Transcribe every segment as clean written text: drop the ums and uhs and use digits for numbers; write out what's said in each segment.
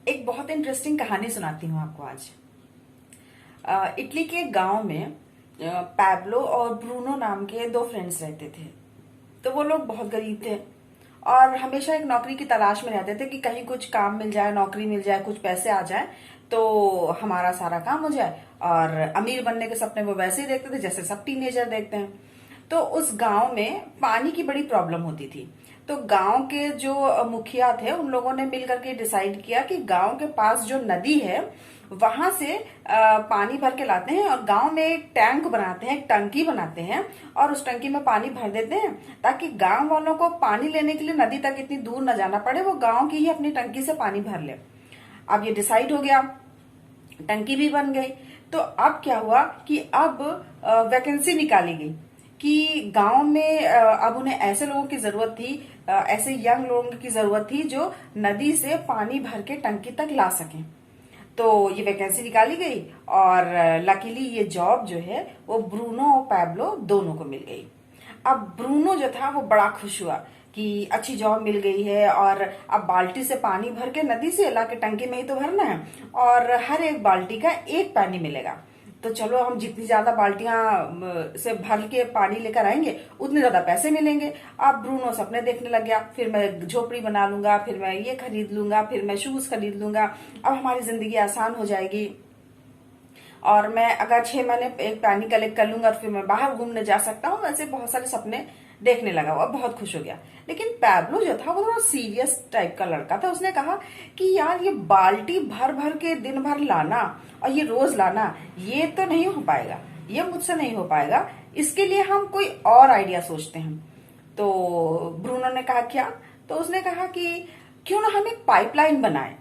एक बहुत इंटरेस्टिंग कहानी सुनाती हूँ आपको आज। इटली के गांव में पैब्लो और ब्रूनो नाम के दो फ्रेंड्स रहते थे। तो वो लोग बहुत गरीब थे और हमेशा एक नौकरी की तलाश में रहते थे कि कहीं कुछ काम मिल जाए, नौकरी मिल जाए, कुछ पैसे आ जाए तो हमारा सारा काम हो जाए। और अमीर बनने के सपने वो वैसे ही देखते थे जैसे सब टीनेजर देखते हैं। तो उस गांव में पानी की बड़ी प्रॉब्लम होती थी। तो गांव के जो मुखिया थे उन लोगों ने मिल करके डिसाइड किया कि गांव के पास जो नदी है वहां से पानी भर के लाते हैं और गांव में एक टैंक बनाते हैं, एक टंकी बनाते हैं और उस टंकी में पानी भर देते हैं ताकि गांव वालों को पानी लेने के लिए नदी तक इतनी दूर न जाना पड़े, वो गांव की ही अपनी टंकी से पानी भर ले। अब ये डिसाइड हो गया, टंकी भी बन गई। तो अब क्या हुआ कि अब वैकेंसी निकाली गई कि गांव में अब उन्हें ऐसे लोगों की जरूरत थी, ऐसे यंग लोगों की जरूरत थी जो नदी से पानी भर के टंकी तक ला सकें। तो ये वैकेंसी निकाली गई और लकीली ये जॉब जो है वो ब्रूनो और पैब्लो दोनों को मिल गई। अब ब्रूनो जो था वो बड़ा खुश हुआ कि अच्छी जॉब मिल गई है और अब बाल्टी से पानी भर के नदी से ला के टंकी में ही तो भरना है और हर एक बाल्टी का एक पानी मिलेगा। तो चलो हम जितनी ज्यादा बाल्टियां से भर के पानी लेकर आएंगे उतने ज्यादा पैसे मिलेंगे। अब ब्रूनो सपने देखने लग गया, फिर मैं झोपड़ी बना लूंगा, फिर मैं ये खरीद लूंगा, फिर मैं शूज खरीद लूंगा, अब हमारी जिंदगी आसान हो जाएगी। और मैं अगर 6 महीने एक पानी कलेक्ट कर लूंगा तो फिर मैं बाहर घूमने जा सकता हूँ। वैसे बहुत सारे सपने देखने लगा, वो बहुत खुश हो गया। लेकिन पैब्लो जो था वो थोड़ा सीरियस टाइप का लड़का था। उसने कहा कि यार ये बाल्टी भर भर के दिन भर लाना और ये रोज लाना ये तो नहीं हो पाएगा, ये मुझसे नहीं हो पाएगा। इसके लिए हम कोई और आइडिया सोचते हैं। तो ब्रूनो ने कहा क्या? तो उसने कहा कि क्यों ना हम एक पाइपलाइन बनाएं,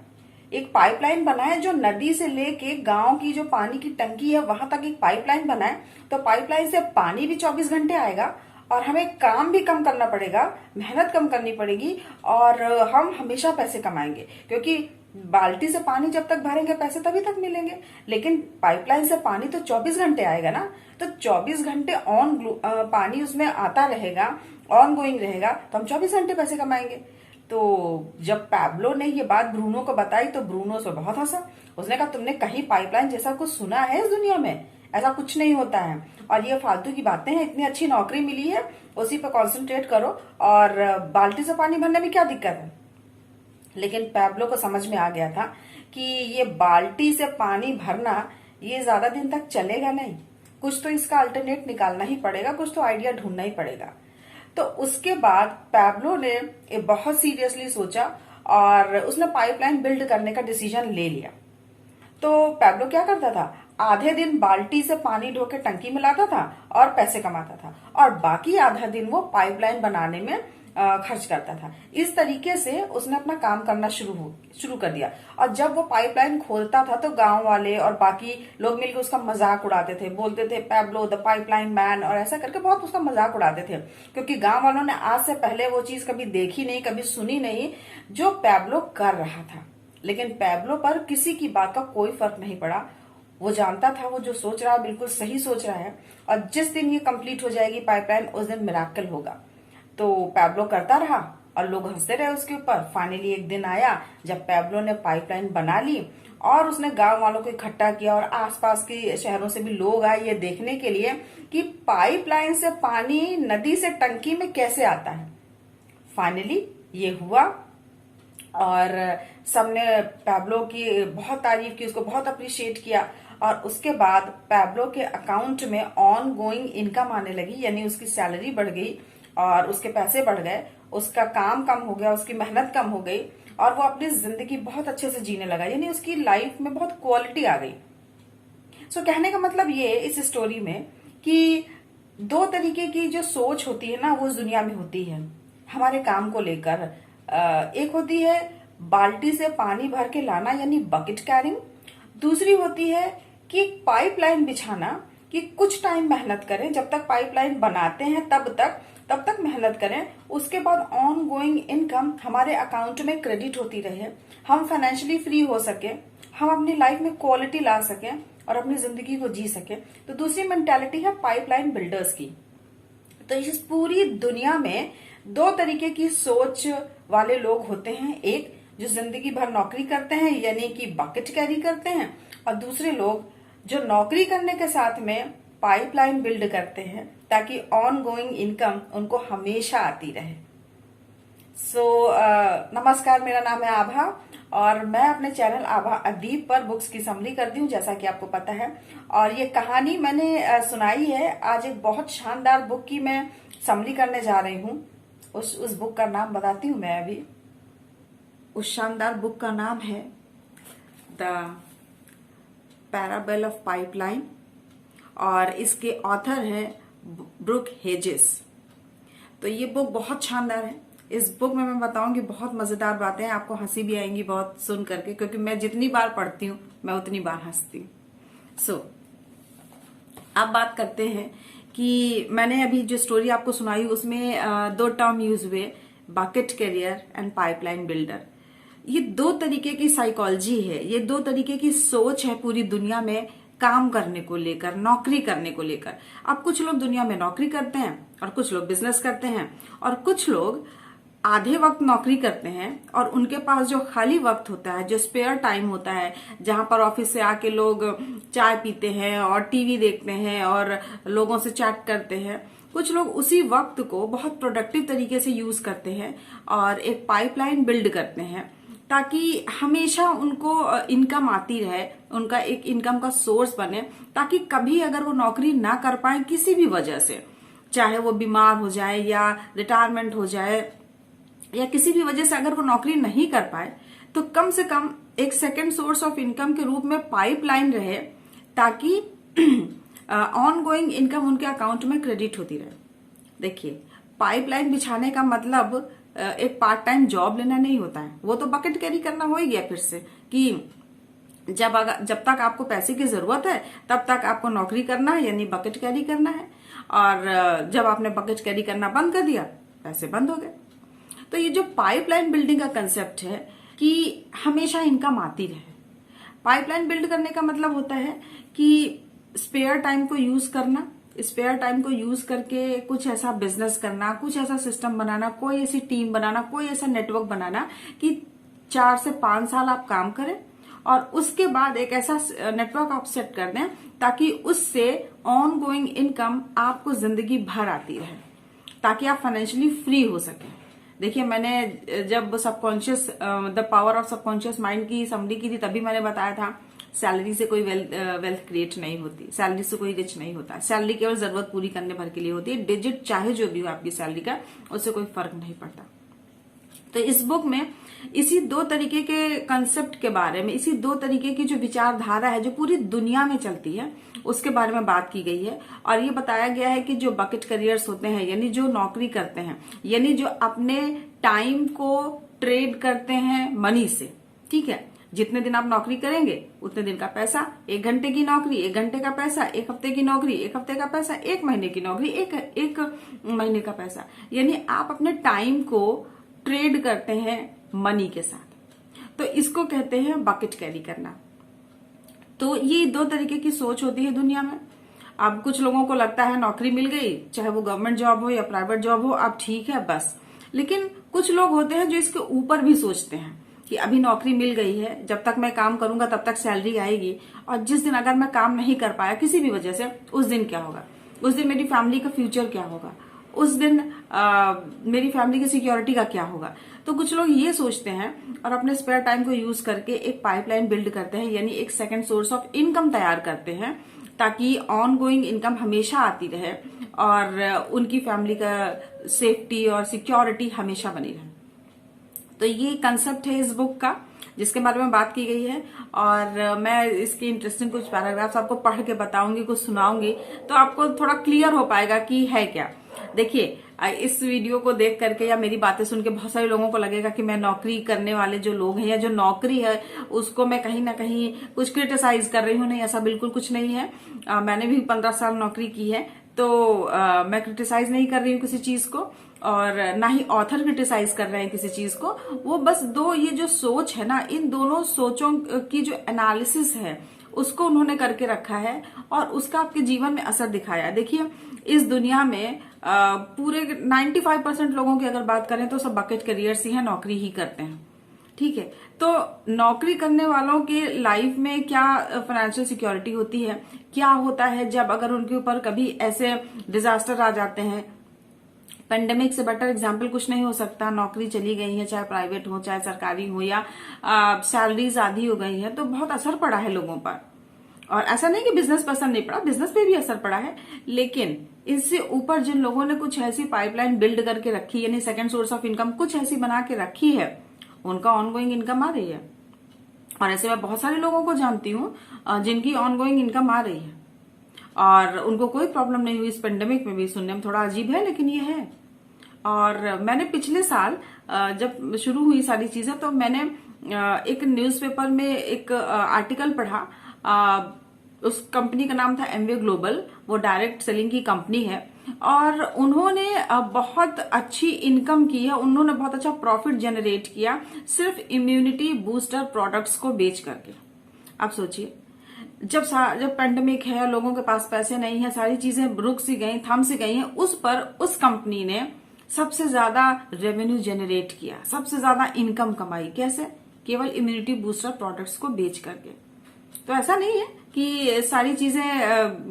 एक पाइपलाइन बनाए जो नदी से लेके गांव की जो पानी की टंकी है वहां तक एक पाइपलाइन बनाए। तो पाइपलाइन से पानी भी 24 घंटे आएगा और हमें काम भी कम करना पड़ेगा, मेहनत कम करनी पड़ेगी और हम हमेशा पैसे कमाएंगे, क्योंकि बाल्टी से पानी जब तक भरेंगे पैसे तभी तक मिलेंगे। लेकिन पाइपलाइन से पानी तो 24 घंटे आएगा ना, तो 24 घंटे ऑन पानी उसमें आता रहेगा, ऑन गोइंग रहेगा, तो हम 24 घंटे पैसे कमाएंगे। तो जब पैब्लो ने ये बात ब्रूनो को बताई तो ब्रूनो उस पर बहुत हंसा। उसने कहा तुमने कहीं पाइपलाइन जैसा कुछ सुना है इस दुनिया में? ऐसा कुछ नहीं होता है और ये फालतू की बातें हैं, इतनी अच्छी नौकरी मिली है उसी पर कंसंट्रेट करो और बाल्टी से पानी भरने में क्या दिक्कत है। लेकिन पैब्लो को समझ में आ गया था कि ये बाल्टी से पानी भरना ये ज्यादा दिन तक चलेगा नहीं, कुछ तो इसका अल्टरनेट निकालना ही पड़ेगा, कुछ तो आइडिया ढूंढना ही पड़ेगा। तो उसके बाद पैब्लो ने बहुत सीरियसली सोचा और उसने पाइपलाइन बिल्ड करने का डिसीजन ले लिया। तो पैब्लो क्या करता था, आधे दिन बाल्टी से पानी ढो के टंकी में लाता था और पैसे कमाता था और बाकी आधा दिन वो पाइपलाइन बनाने में खर्च करता था। इस तरीके से उसने अपना काम करना शुरू कर दिया। और जब वो पाइपलाइन खोलता था तो गांव वाले और बाकी लोग मिलकर उसका मजाक उड़ाते थे, बोलते थे पैब्लो द पाइपलाइन मैन, और ऐसा करके बहुत उसका मजाक उड़ाते थे, क्योंकि गांव वालों ने आज से पहले वो चीज कभी देखी नहीं, कभी सुनी नहीं जो पैब्लो कर रहा था। लेकिन पैब्लो पर किसी की बात का कोई फर्क नहीं पड़ा। वो जानता था वो जो सोच रहा है बिल्कुल सही सोच रहा है और जिस दिन ये कंप्लीट हो जाएगी पाइपलाइन उस दिन मिराकल होगा। तो पैब्लो करता रहा और लोग हंसते रहे उसके ऊपर। फाइनली एक दिन आया जब पैब्लो ने पाइपलाइन बना ली और उसने गांव वालों को इकट्ठा किया और आसपास के शहरों से भी लोग आए ये देखने के लिए कि पाइपलाइन से पानी नदी से टंकी में कैसे आता है। फाइनली ये हुआ और सबने पैब्लो की बहुत तारीफ की, उसको बहुत अप्रिशिएट किया। और उसके बाद पैब्लो के अकाउंट में ऑन गोइंग इनकम आने लगी, यानी उसकी सैलरी बढ़ गई और उसके पैसे बढ़ गए, उसका काम कम हो गया, उसकी मेहनत कम हो गई और वो अपनी जिंदगी बहुत अच्छे से जीने लगा, यानी उसकी लाइफ में बहुत क्वालिटी आ गई। सो कहने का मतलब ये इस स्टोरी में कि दो तरीके की जो सोच होती है ना वो इस दुनिया में होती है हमारे काम को लेकर। एक होती है बाल्टी से पानी भर के लाना यानी बकेट कैरिंग, दूसरी होती है कि पाइपलाइन बिछाना, कि कुछ टाइम मेहनत करें, जब तक पाइपलाइन बनाते हैं तब तक मेहनत करें, उसके बाद ऑन गोइंग इनकम हमारे अकाउंट में क्रेडिट होती रहे, हम फाइनेंशियली फ्री हो सके, हम अपनी लाइफ में क्वालिटी ला सकें और अपनी जिंदगी को जी सके। तो दूसरी मेंटालिटी है पाइपलाइन बिल्डर्स की। तो इस पूरी दुनिया में दो तरीके की सोच वाले लोग होते हैं। एक जो जिंदगी भर नौकरी करते हैं यानी कि बकेट कैरी करते हैं, और दूसरे लोग जो नौकरी करने के साथ में पाइपलाइन बिल्ड करते हैं ताकि ऑन गोइंग इनकम उनको हमेशा आती रहे। नमस्कार, मेरा नाम है आभा और मैं अपने चैनल आभा अदीब पर बुक्स की समरी करती हूँ, जैसा कि आपको पता है। और ये कहानी मैंने सुनाई है। आज एक बहुत शानदार बुक की मैं समरी करने जा रही हूँ। उस बुक का नाम बताती हूँ मैं अभी। उस शानदार बुक का नाम है द पैराबल ऑफ पाइपलाइन और इसके ऑथर है ब्रूक हेजेस। तो ये बुक बहुत शानदार है। इस बुक में मैं बताऊंगी बहुत मजेदार बातें हैं, आपको हंसी भी आएंगी बहुत सुन करके, क्योंकि मैं जितनी बार पढ़ती हूँ मैं उतनी बार हंसती हूँ। अब बात करते हैं कि मैंने अभी जो स्टोरी आपको सुनाई उसमें दो टर्म यूज हुए, bucket carrier and pipeline builder. ये दो तरीके की साइकोलॉजी है, ये दो तरीके की सोच है पूरी दुनिया में काम करने को लेकर, नौकरी करने को लेकर। अब कुछ लोग दुनिया में नौकरी करते हैं और कुछ लोग बिजनेस करते हैं, और कुछ लोग आधे वक्त नौकरी करते हैं और उनके पास जो खाली वक्त होता है, जो स्पेयर टाइम होता है, जहां पर ऑफिस से आके लोग चाय पीते हैं और टीवी देखते हैं और लोगों से चैट करते हैं, कुछ लोग उसी वक्त को बहुत प्रोडक्टिव तरीके से यूज करते हैं और एक पाइपलाइन बिल्ड करते हैं ताकि हमेशा उनको इनकम आती रहे, उनका एक इनकम का सोर्स बने, ताकि कभी अगर वो नौकरी ना कर पाए किसी भी वजह से, चाहे वो बीमार हो जाए या रिटायरमेंट हो जाए या किसी भी वजह से अगर वो नौकरी नहीं कर पाए, तो कम से कम एक सेकेंड सोर्स ऑफ इनकम के रूप में पाइपलाइन रहे, ताकि ऑन गोइंग इनकम उनके अकाउंट में क्रेडिट होती रहे। देखिए, पाइपलाइन बिछाने का मतलब एक पार्ट टाइम जॉब लेना नहीं होता है, वो तो बकेट कैरी करना हो ही गया फिर से, कि जब तक आपको पैसे की जरूरत है तब तक आपको नौकरी करना है, यानी बकेट कैरी करना है, और जब आपने बकेट कैरी करना बंद कर दिया, पैसे बंद हो गए। तो ये जो पाइपलाइन बिल्डिंग का कंसेप्ट है कि हमेशा इनकम आती रहे। पाइपलाइन बिल्ड करने का मतलब होता है कि स्पेयर टाइम को यूज करना, स्पेयर टाइम को यूज करके कुछ ऐसा बिजनेस करना, कुछ ऐसा सिस्टम बनाना, कोई ऐसी टीम बनाना, कोई ऐसा नेटवर्क बनाना कि 4 से 5 साल आप काम करें और उसके बाद एक ऐसा नेटवर्क आप सेट कर दें ताकि उससे ऑन गोइंग इनकम आपको जिंदगी भर आती रहे, ताकि आप फाइनेंशियली फ्री हो सकें। देखिए, मैंने जब subconscious the power of subconscious mind की समरी की थी तभी मैंने बताया था सैलरी से कोई वेल्थ क्रिएट नहीं होती, सैलरी से कोई रिच नहीं होता। सैलरी केवल जरूरत पूरी करने भर के लिए होती है। डिजिट चाहे जो भी हो आपकी सैलरी का, उससे कोई फर्क नहीं पड़ता। तो इस बुक में इसी दो तरीके के कंसेप्ट के बारे में, इसी दो तरीके की जो विचारधारा है जो पूरी दुनिया में चलती है, उसके बारे में बात की गई है। और ये बताया गया है कि जो बकेट करियर्स होते हैं, यानी जो नौकरी करते हैं, यानी जो अपने टाइम को ट्रेड करते हैं मनी से, ठीक है, जितने दिन आप नौकरी करेंगे उतने दिन का पैसा, 1 घंटे की नौकरी 1 घंटे का पैसा, 1 हफ्ते की नौकरी 1 हफ्ते का पैसा, 1 महीने की नौकरी एक महीने का पैसा, यानी आप अपने टाइम को ट्रेड करते हैं मनी के साथ। तो इसको कहते हैं बकेट कैरी करना। तो ये दो तरीके की सोच होती है दुनिया में। अब कुछ लोगों को लगता है नौकरी मिल गई, चाहे वो गवर्नमेंट जॉब हो या प्राइवेट जॉब हो, अब ठीक है बस। लेकिन कुछ लोग होते हैं जो इसके ऊपर भी सोचते हैं कि अभी नौकरी मिल गई है, जब तक मैं काम करूंगा तब तक सैलरी आएगी, और जिस दिन अगर मैं काम नहीं कर पाया किसी भी वजह से, उस दिन क्या होगा, उस दिन मेरी फैमिली का फ्यूचर क्या होगा, उस दिन मेरी फैमिली की सिक्योरिटी का क्या होगा। तो कुछ लोग ये सोचते हैं और अपने स्पेयर टाइम को यूज करके एक पाइपलाइन बिल्ड करते हैं, यानी एक सेकंड सोर्स ऑफ इनकम तैयार करते हैं, ताकि ऑन गोइंग इनकम हमेशा आती रहे और उनकी फैमिली का सेफ्टी और सिक्योरिटी हमेशा बनी रहे। तो ये कंसेप्ट है इस बुक का, जिसके बारे में बात की गई है। और मैं इसके इंटरेस्टिंग कुछ पैराग्राफ्स आपको पढ़ के बताऊंगी, कुछ सुनाऊंगी, तो आपको थोड़ा क्लियर हो पाएगा कि है क्या। देखिए, इस वीडियो को देख करके या मेरी बातें सुन के बहुत सारे लोगों को लगेगा कि मैं नौकरी करने वाले जो लोग हैं या जो नौकरी है उसको मैं कहीं ना कहीं कुछ क्रिटिसाइज कर रही हूँ। नहीं, ऐसा बिल्कुल कुछ नहीं है। मैंने भी 15 साल नौकरी की है, तो मैं क्रिटिसाइज नहीं कर रही हूँ किसी चीज को, और ना ही ऑथर क्रिटिसाइज कर रहे हैं किसी चीज को। वो बस दो ये जो सोच है ना, इन दोनों सोचों की जो एनालिसिस है उसको उन्होंने करके रखा है और उसका आपके जीवन में असर दिखाया है। देखिए, इस दुनिया में पूरे 95% लोगों की अगर बात करें तो सब बकेट करियर्स ही हैं, नौकरी ही करते हैं, ठीक है। तो नौकरी करने वालों के लाइफ में क्या फाइनेंशियल सिक्योरिटी होती है, क्या होता है जब अगर उनके ऊपर कभी ऐसे डिजास्टर आ जाते हैं। पेंडेमिक से बेटर एग्जाम्पल कुछ नहीं हो सकता। नौकरी चली गई है, चाहे प्राइवेट हो चाहे सरकारी हो, या सैलरीज आधी हो गई है, तो बहुत असर पड़ा है लोगों पर। और ऐसा नहीं कि बिजनेस पर असर नहीं पड़ा, बिजनेस पे भी असर पड़ा है, लेकिन इससे ऊपर जिन लोगों ने कुछ ऐसी पाइपलाइन बिल्ड करके रखी, यानी सेकंड सोर्स ऑफ इनकम कुछ ऐसी बना के रखी है, उनका ऑनगोइंग इनकम आ रही है। और ऐसे मैं बहुत सारे लोगों को जानती हूँ जिनकी ऑनगोइंग इनकम आ रही है और उनको कोई प्रॉब्लम नहीं हुई। इस पेंडेमिक में भी सुनने में थोड़ा अजीब है, लेकिन ये है। और मैंने पिछले साल जब शुरू हुई सारी चीजें, तो मैंने एक न्यूज़पेपर में एक आर्टिकल पढ़ा। उस कंपनी का नाम था एमवे ग्लोबल, वो डायरेक्ट सेलिंग की कंपनी है, और उन्होंने बहुत अच्छी इनकम की है, उन्होंने बहुत अच्छा प्रॉफिट जनरेट किया सिर्फ इम्यूनिटी बूस्टर प्रोडक्ट्स को बेच करके। आप सोचिए, जब पेंडेमिक है, लोगों के पास पैसे नहीं है, सारी चीजें रुक सी गई, थम सी गई हैं, उस पर उस कंपनी ने सबसे ज्यादा रेवेन्यू जनरेट किया, सबसे ज्यादा इनकम कमाई। कैसे? केवल इम्यूनिटी बूस्टर प्रोडक्ट्स को बेच करके। तो ऐसा नहीं है कि सारी चीजें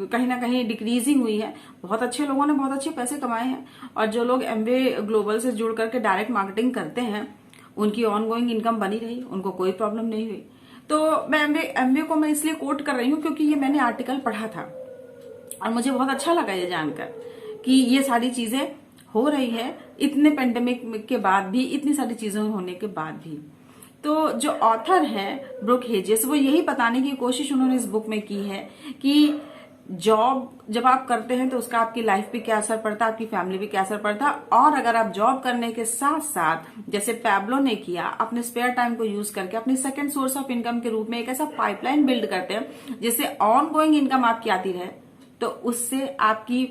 कहीं ना कहीं डिक्रीजिंग हुई है। बहुत अच्छे लोगों ने बहुत अच्छे पैसे कमाए हैं, और जो लोग एमवे ग्लोबल से जुड़ करके डायरेक्ट मार्केटिंग करते हैं, उनकी ऑनगोइंग इनकम बनी रही, उनको कोई प्रॉब्लम नहीं हुई। तो मैं एमवे को मैं इसलिए कोट कर रही हूँ क्योंकि ये मैंने आर्टिकल पढ़ा था और मुझे बहुत अच्छा लगा ये जानकर कि ये सारी चीजें हो रही है इतने पेंडेमिक के बाद भी, इतनी सारी चीजें होने के बाद भी। तो जो ऑथर है ब्रुक हेजेस, वो यही बताने की कोशिश उन्होंने इस बुक में की है कि जॉब जब आप करते हैं तो उसका आपकी लाइफ पे क्या असर पड़ता है, आपकी फैमिली पे क्या असर पड़ता है। और अगर आप जॉब करने के साथ साथ, जैसे पैब्लो ने किया, अपने स्पेयर टाइम को यूज करके अपनी सेकंड सोर्स ऑफ इनकम के रूप में एक ऐसा पाइपलाइन बिल्ड करते हैं जिससे ऑन गोइंग इनकम आपकी आती रहे, तो उससे आपकी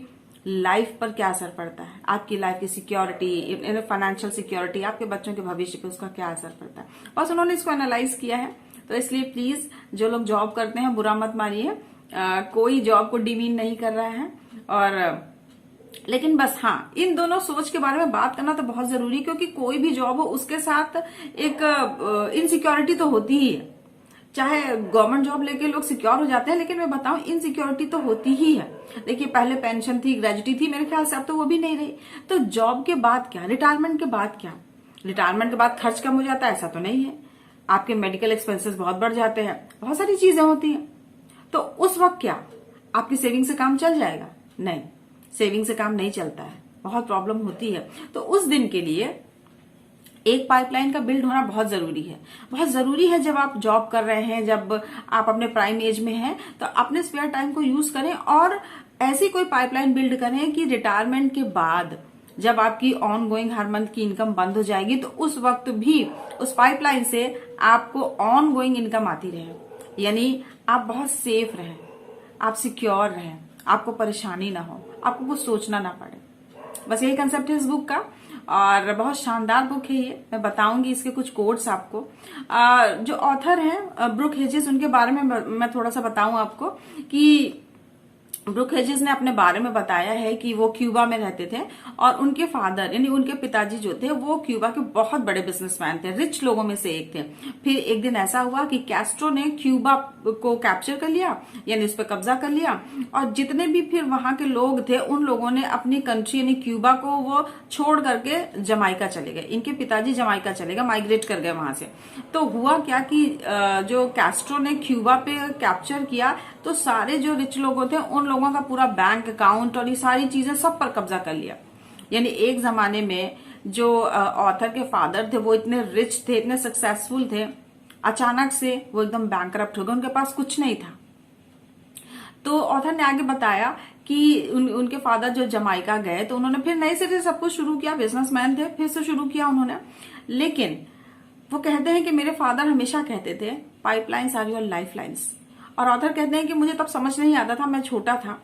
लाइफ पर क्या असर पड़ता है, आपकी लाइफ की सिक्योरिटी, फाइनेंशियल सिक्योरिटी, आपके बच्चों के भविष्य पे उसका क्या असर पड़ता है। बस उन्होंने इसको एनालाइज किया है। तो इसलिए प्लीज जो लोग जॉब करते हैं बुरा मत मानिए, कोई जॉब को डिमीन नहीं कर रहा है। और लेकिन बस हाँ, इन दोनों सोच के बारे में बात करना तो बहुत जरूरी, क्योंकि कोई भी जॉब हो उसके साथ एक इनसिक्योरिटी तो होती ही है। चाहे गवर्नमेंट जॉब लेके लोग सिक्योर हो जाते हैं, लेकिन मैं बताऊं इनसिक्योरिटी तो होती ही है। देखिए, पहले पेंशन थी, ग्रेजुटी थी, मेरे ख्याल से अब तो वो भी नहीं रही। तो जॉब के बाद क्या, रिटायरमेंट के बाद क्या? रिटायरमेंट के बाद खर्च कम हो जाता है, ऐसा तो नहीं है। आपके मेडिकल एक्सपेंसेस बहुत बढ़ जाते हैं, बहुत सारी चीजें होती हैं। तो उस वक्त क्या आपकी सेविंग से काम चल जाएगा? नहीं, सेविंग से काम नहीं चलता है, बहुत प्रॉब्लम होती है। तो उस दिन के लिए एक पाइपलाइन का बिल्ड होना बहुत जरूरी है, बहुत जरूरी है। जब आप जॉब कर रहे हैं, जब आप अपने प्राइम एज में हैं, तो अपने स्पेयर टाइम को यूज करें और ऐसी कोई पाइपलाइन बिल्ड करें कि रिटायरमेंट के बाद जब आपकी ऑन गोइंग हर मंथ की इनकम बंद हो जाएगी, तो उस वक्त भी उस पाइपलाइन से आपको ऑन गोइंग इनकम आती रहे। यानी आप बहुत सेफ रहें, आप सिक्योर रहें, आपको परेशानी ना हो, आपको कुछ सोचना ना पड़े। बस यही कंसेप्ट है इस बुक का, और बहुत शानदार बुक है ये। मैं बताऊंगी इसके कुछ कोट्स आपको। जो ऑथर हैं ब्रुक हेजेस, उनके बारे में मैं थोड़ा सा बताऊं आपको कि ब्रुक हेजेस ने अपने बारे में बताया है कि वो क्यूबा में रहते थे, और उनके फादर यानी उनके पिताजी जो थे वो क्यूबा के बहुत बड़े बिजनेसमैन थे, रिच लोगों में से एक थे। फिर एक दिन ऐसा हुआ कि कैस्ट्रो ने क्यूबा को कैप्चर कर लिया, यानी उस पर कब्जा कर लिया, और जितने भी फिर वहां के लोग थे उन लोगों ने अपनी कंट्री यानी क्यूबा को वो छोड़ करके जमाइका चले गए। इनके पिताजी जमाइका चले गए, माइग्रेट कर गए वहां से। तो हुआ क्या कि जो कैस्ट्रो ने क्यूबा पे कैप्चर किया, तो सारे जो रिच लोग थे उन लोगों का पूरा बैंक अकाउंट और ये सारी चीजें सब पर कब्जा कर लिया। यानी एक जमाने में जो ऑथर के फादर थे वो इतने रिच थे, इतने सक्सेसफुल थे, अचानक से वो एकदम बैंकरप्ट हो गए, उनके पास कुछ नहीं था। तो ऑथर ने आगे बताया कि उनके फादर जो जमाइका गए तो उन्होंने फिर नए सिरे से सब कुछ शुरू किया, बिजनेसमैन थे, फिर से शुरू किया उन्होंने। लेकिन वो कहते हैं कि मेरे फादर हमेशा कहते थे pipelines are your life lines. और ऑथर कहते हैं कि मुझे तब समझ नहीं आता था, मैं छोटा था।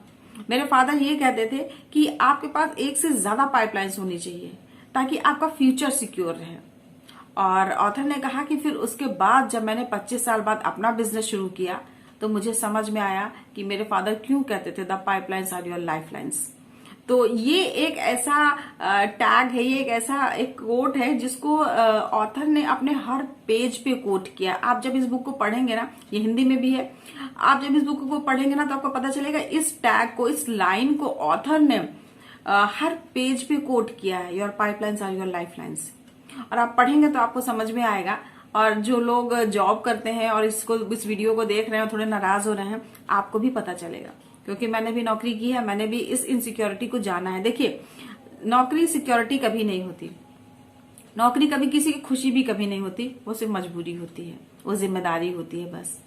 मेरे फादर ये कहते थे कि आपके पास एक से ज्यादा पाइपलाइंस होनी चाहिए ताकि आपका फ्यूचर सिक्योर रहे। और ऑथर ने कहा कि फिर उसके बाद जब मैंने 25 साल बाद अपना बिजनेस शुरू किया तो मुझे समझ में आया कि मेरे फादर क्यों कहते थे the pipelines are your life lines. तो ये एक ऐसा टैग है, ये एक ऐसा एक कोट है जिसको ऑथर ने अपने हर पेज पे कोट किया। आप जब इस बुक को पढ़ेंगे ना, ये हिंदी में भी है, आप जब इस बुक को पढ़ेंगे ना तो आपको पता चलेगा इस टैग को, इस लाइन को ऑथर ने हर पेज पे कोट किया है, your pipelines are your lifelines. और आप पढ़ेंगे तो आपको समझ में आएगा। और जो लोग जॉब करते हैं और इस वीडियो को देख रहे हैं और थोड़े नाराज हो रहे हैं, आपको भी पता चलेगा, क्योंकि मैंने भी नौकरी की है, मैंने भी इस इनसिक्योरिटी को जाना है। देखिए, नौकरी सिक्योरिटी कभी नहीं होती, नौकरी कभी किसी की खुशी भी कभी नहीं होती, वो सिर्फ मजबूरी होती है, वो जिम्मेदारी होती है बस।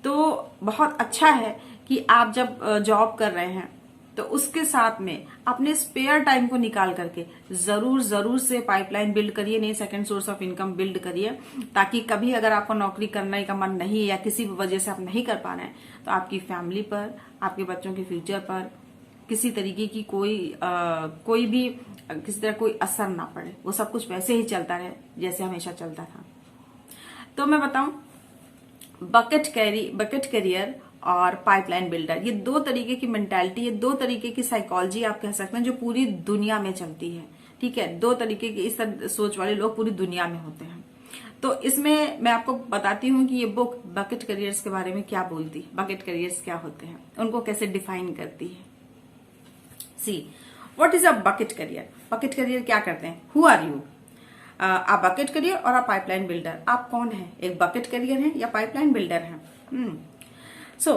तो बहुत अच्छा है कि आप जब जॉब कर रहे हैं तो उसके साथ में अपने स्पेयर टाइम को निकाल करके जरूर से पाइपलाइन बिल्ड करिए, नई second source of income build करिए, ताकि कभी अगर आपको नौकरी करने का मन नहीं है या किसी भी वजह से आप नहीं कर पा रहे हैं तो आपकी फैमिली पर, आपके बच्चों के फ्यूचर पर किसी तरीके की कोई भी किसी तरह कोई असर ना पड़े, वो सब कुछ वैसे ही चलता रहे जैसे हमेशा चलता था। तो मैं बताऊं, बकेट करियर और पाइपलाइन बिल्डर, ये दो तरीके की मेंटालिटी, ये दो तरीके की साइकोलॉजी आप कह सकते हैं जो पूरी दुनिया में चलती है। ठीक है, दो तरीके की इस तरह सोच वाले लोग पूरी दुनिया में होते हैं। तो इसमें मैं आपको बताती हूँ कि ये बुक बकेट करियर्स के बारे में क्या बोलती है, बकेट करियर्स क्या होते हैं, उनको कैसे डिफाइन करती है। See what is a bucket career. Bucket career क्या करते हैं, हु आर यू, आप बकेट करियर और आप पाइपलाइन बिल्डर, आप कौन है, एक बकेट करियर है या पाइपलाइन बिल्डर है। सो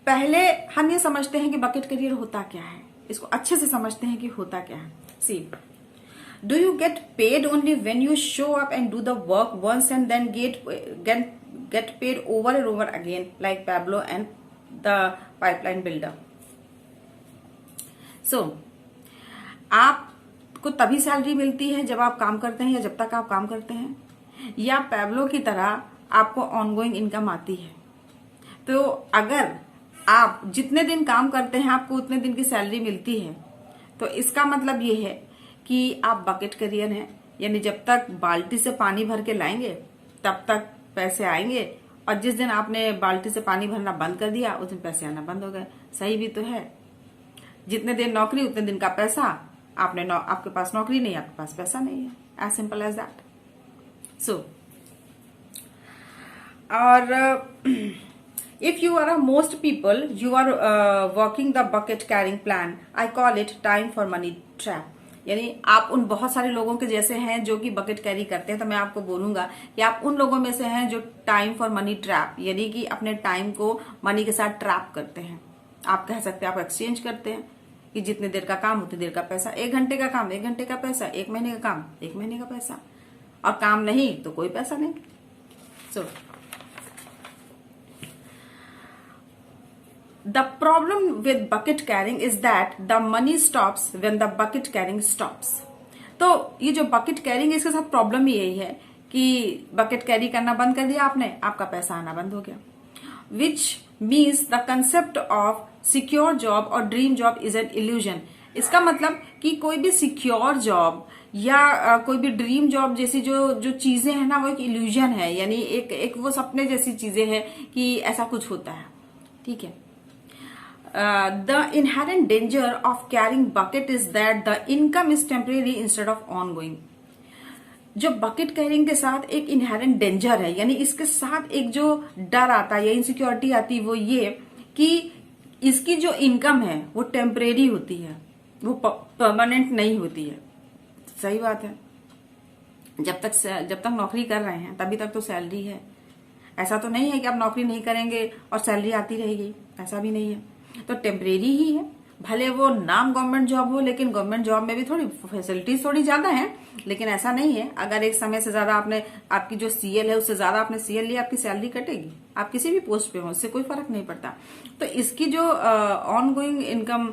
पहले हम ये समझते हैं कि बकेट करियर होता क्या है, इसको अच्छे से समझते हैं कि होता क्या है। See, do you get paid only when you show up and do the work once and then get paid over and over again like Pablo and the pipeline builder. So आपको तभी सैलरी मिलती है जब आप काम करते हैं या जब तक आप काम करते हैं, या पैब्लो की तरह आपको ऑनगोइंग इनकम आती है। तो अगर आप जितने दिन काम करते हैं आपको उतने दिन की सैलरी मिलती है, तो इसका मतलब ये है कि आप बकेट करियर हैं, यानी जब तक बाल्टी से पानी भर के लाएंगे तब तक पैसे आएंगे, और जिस दिन आपने बाल्टी से पानी भरना बंद कर दिया उस दिन पैसे आना बंद हो गए। सही भी तो है, जितने दिन नौकरी उतने दिन का पैसा, आपके पास नौकरी नहीं, आपके पास पैसा नहीं है, एज सिंपल एज दैट। सो और if you are a most people you are working the bucket carrying plan, I call it time for money trap। यानी आप उन बहुत सारे लोगों के जैसे हैं जो कि बकेट कैरी करते हैं, तो मैं आपको बोलूंगा कि आप उन लोगों में से हैं जो टाइम फॉर मनी ट्रैप, यानी कि अपने टाइम को मनी के साथ ट्रैप करते हैं। आप कह सकते हैं आप एक्सचेंज करते हैं कि जितने देर का काम उतनी देर का पैसा, 1 घंटे का काम 1 घंटे का पैसा, 1 महीने का काम 1 महीने का पैसा, और काम नहीं तो कोई पैसा नहीं। सो the problem with bucket carrying is that the money stops when the bucket carrying stops। तो ये जो बकेट कैरिंग है इसके साथ प्रॉब्लम ही यही है कि बकेट कैरी करना बंद कर दिया आपने, आपका पैसा आना बंद हो गया। Which means the concept of secure job और dream job is an illusion. इसका मतलब कि कोई भी सिक्योर जॉब या कोई भी ड्रीम जॉब जैसी जो चीजें हैं ना, वो एक इल्यूजन है, यानी एक वो सपने जैसी चीजें हैं कि ऐसा कुछ होता है। ठीक है, the inherent danger of carrying bucket is that the income is temporary instead of ongoing। जो बकेट कैरिंग के साथ एक इनहेरेंट डेंजर है, यानी इसके साथ एक जो डर आता है या इनसिक्योरिटी आती है, वो ये कि इसकी जो इनकम है वो टेम्परेरी होती है, वो परमानेंट नहीं होती है। सही बात है, जब तक नौकरी कर रहे हैं तभी तक तो सैलरी है। ऐसा तो नहीं है कि आप नौकरी नहीं करेंगे और सैलरी आती रहेगी, ऐसा भी नहीं है। तो टेम्परेरी ही है, भले वो नाम गवर्नमेंट जॉब हो, लेकिन गवर्नमेंट जॉब में भी थोड़ी फैसिलिटीज थोड़ी ज्यादा है, लेकिन ऐसा नहीं है अगर एक समय से ज्यादा आपकी जो सीएल है उससे ज्यादा आपने सीएल लिया, आपकी सैलरी कटेगी, आप किसी भी पोस्ट पे हो, उससे कोई फर्क नहीं पड़ता। तो इसकी जो ऑन गोइंग इनकम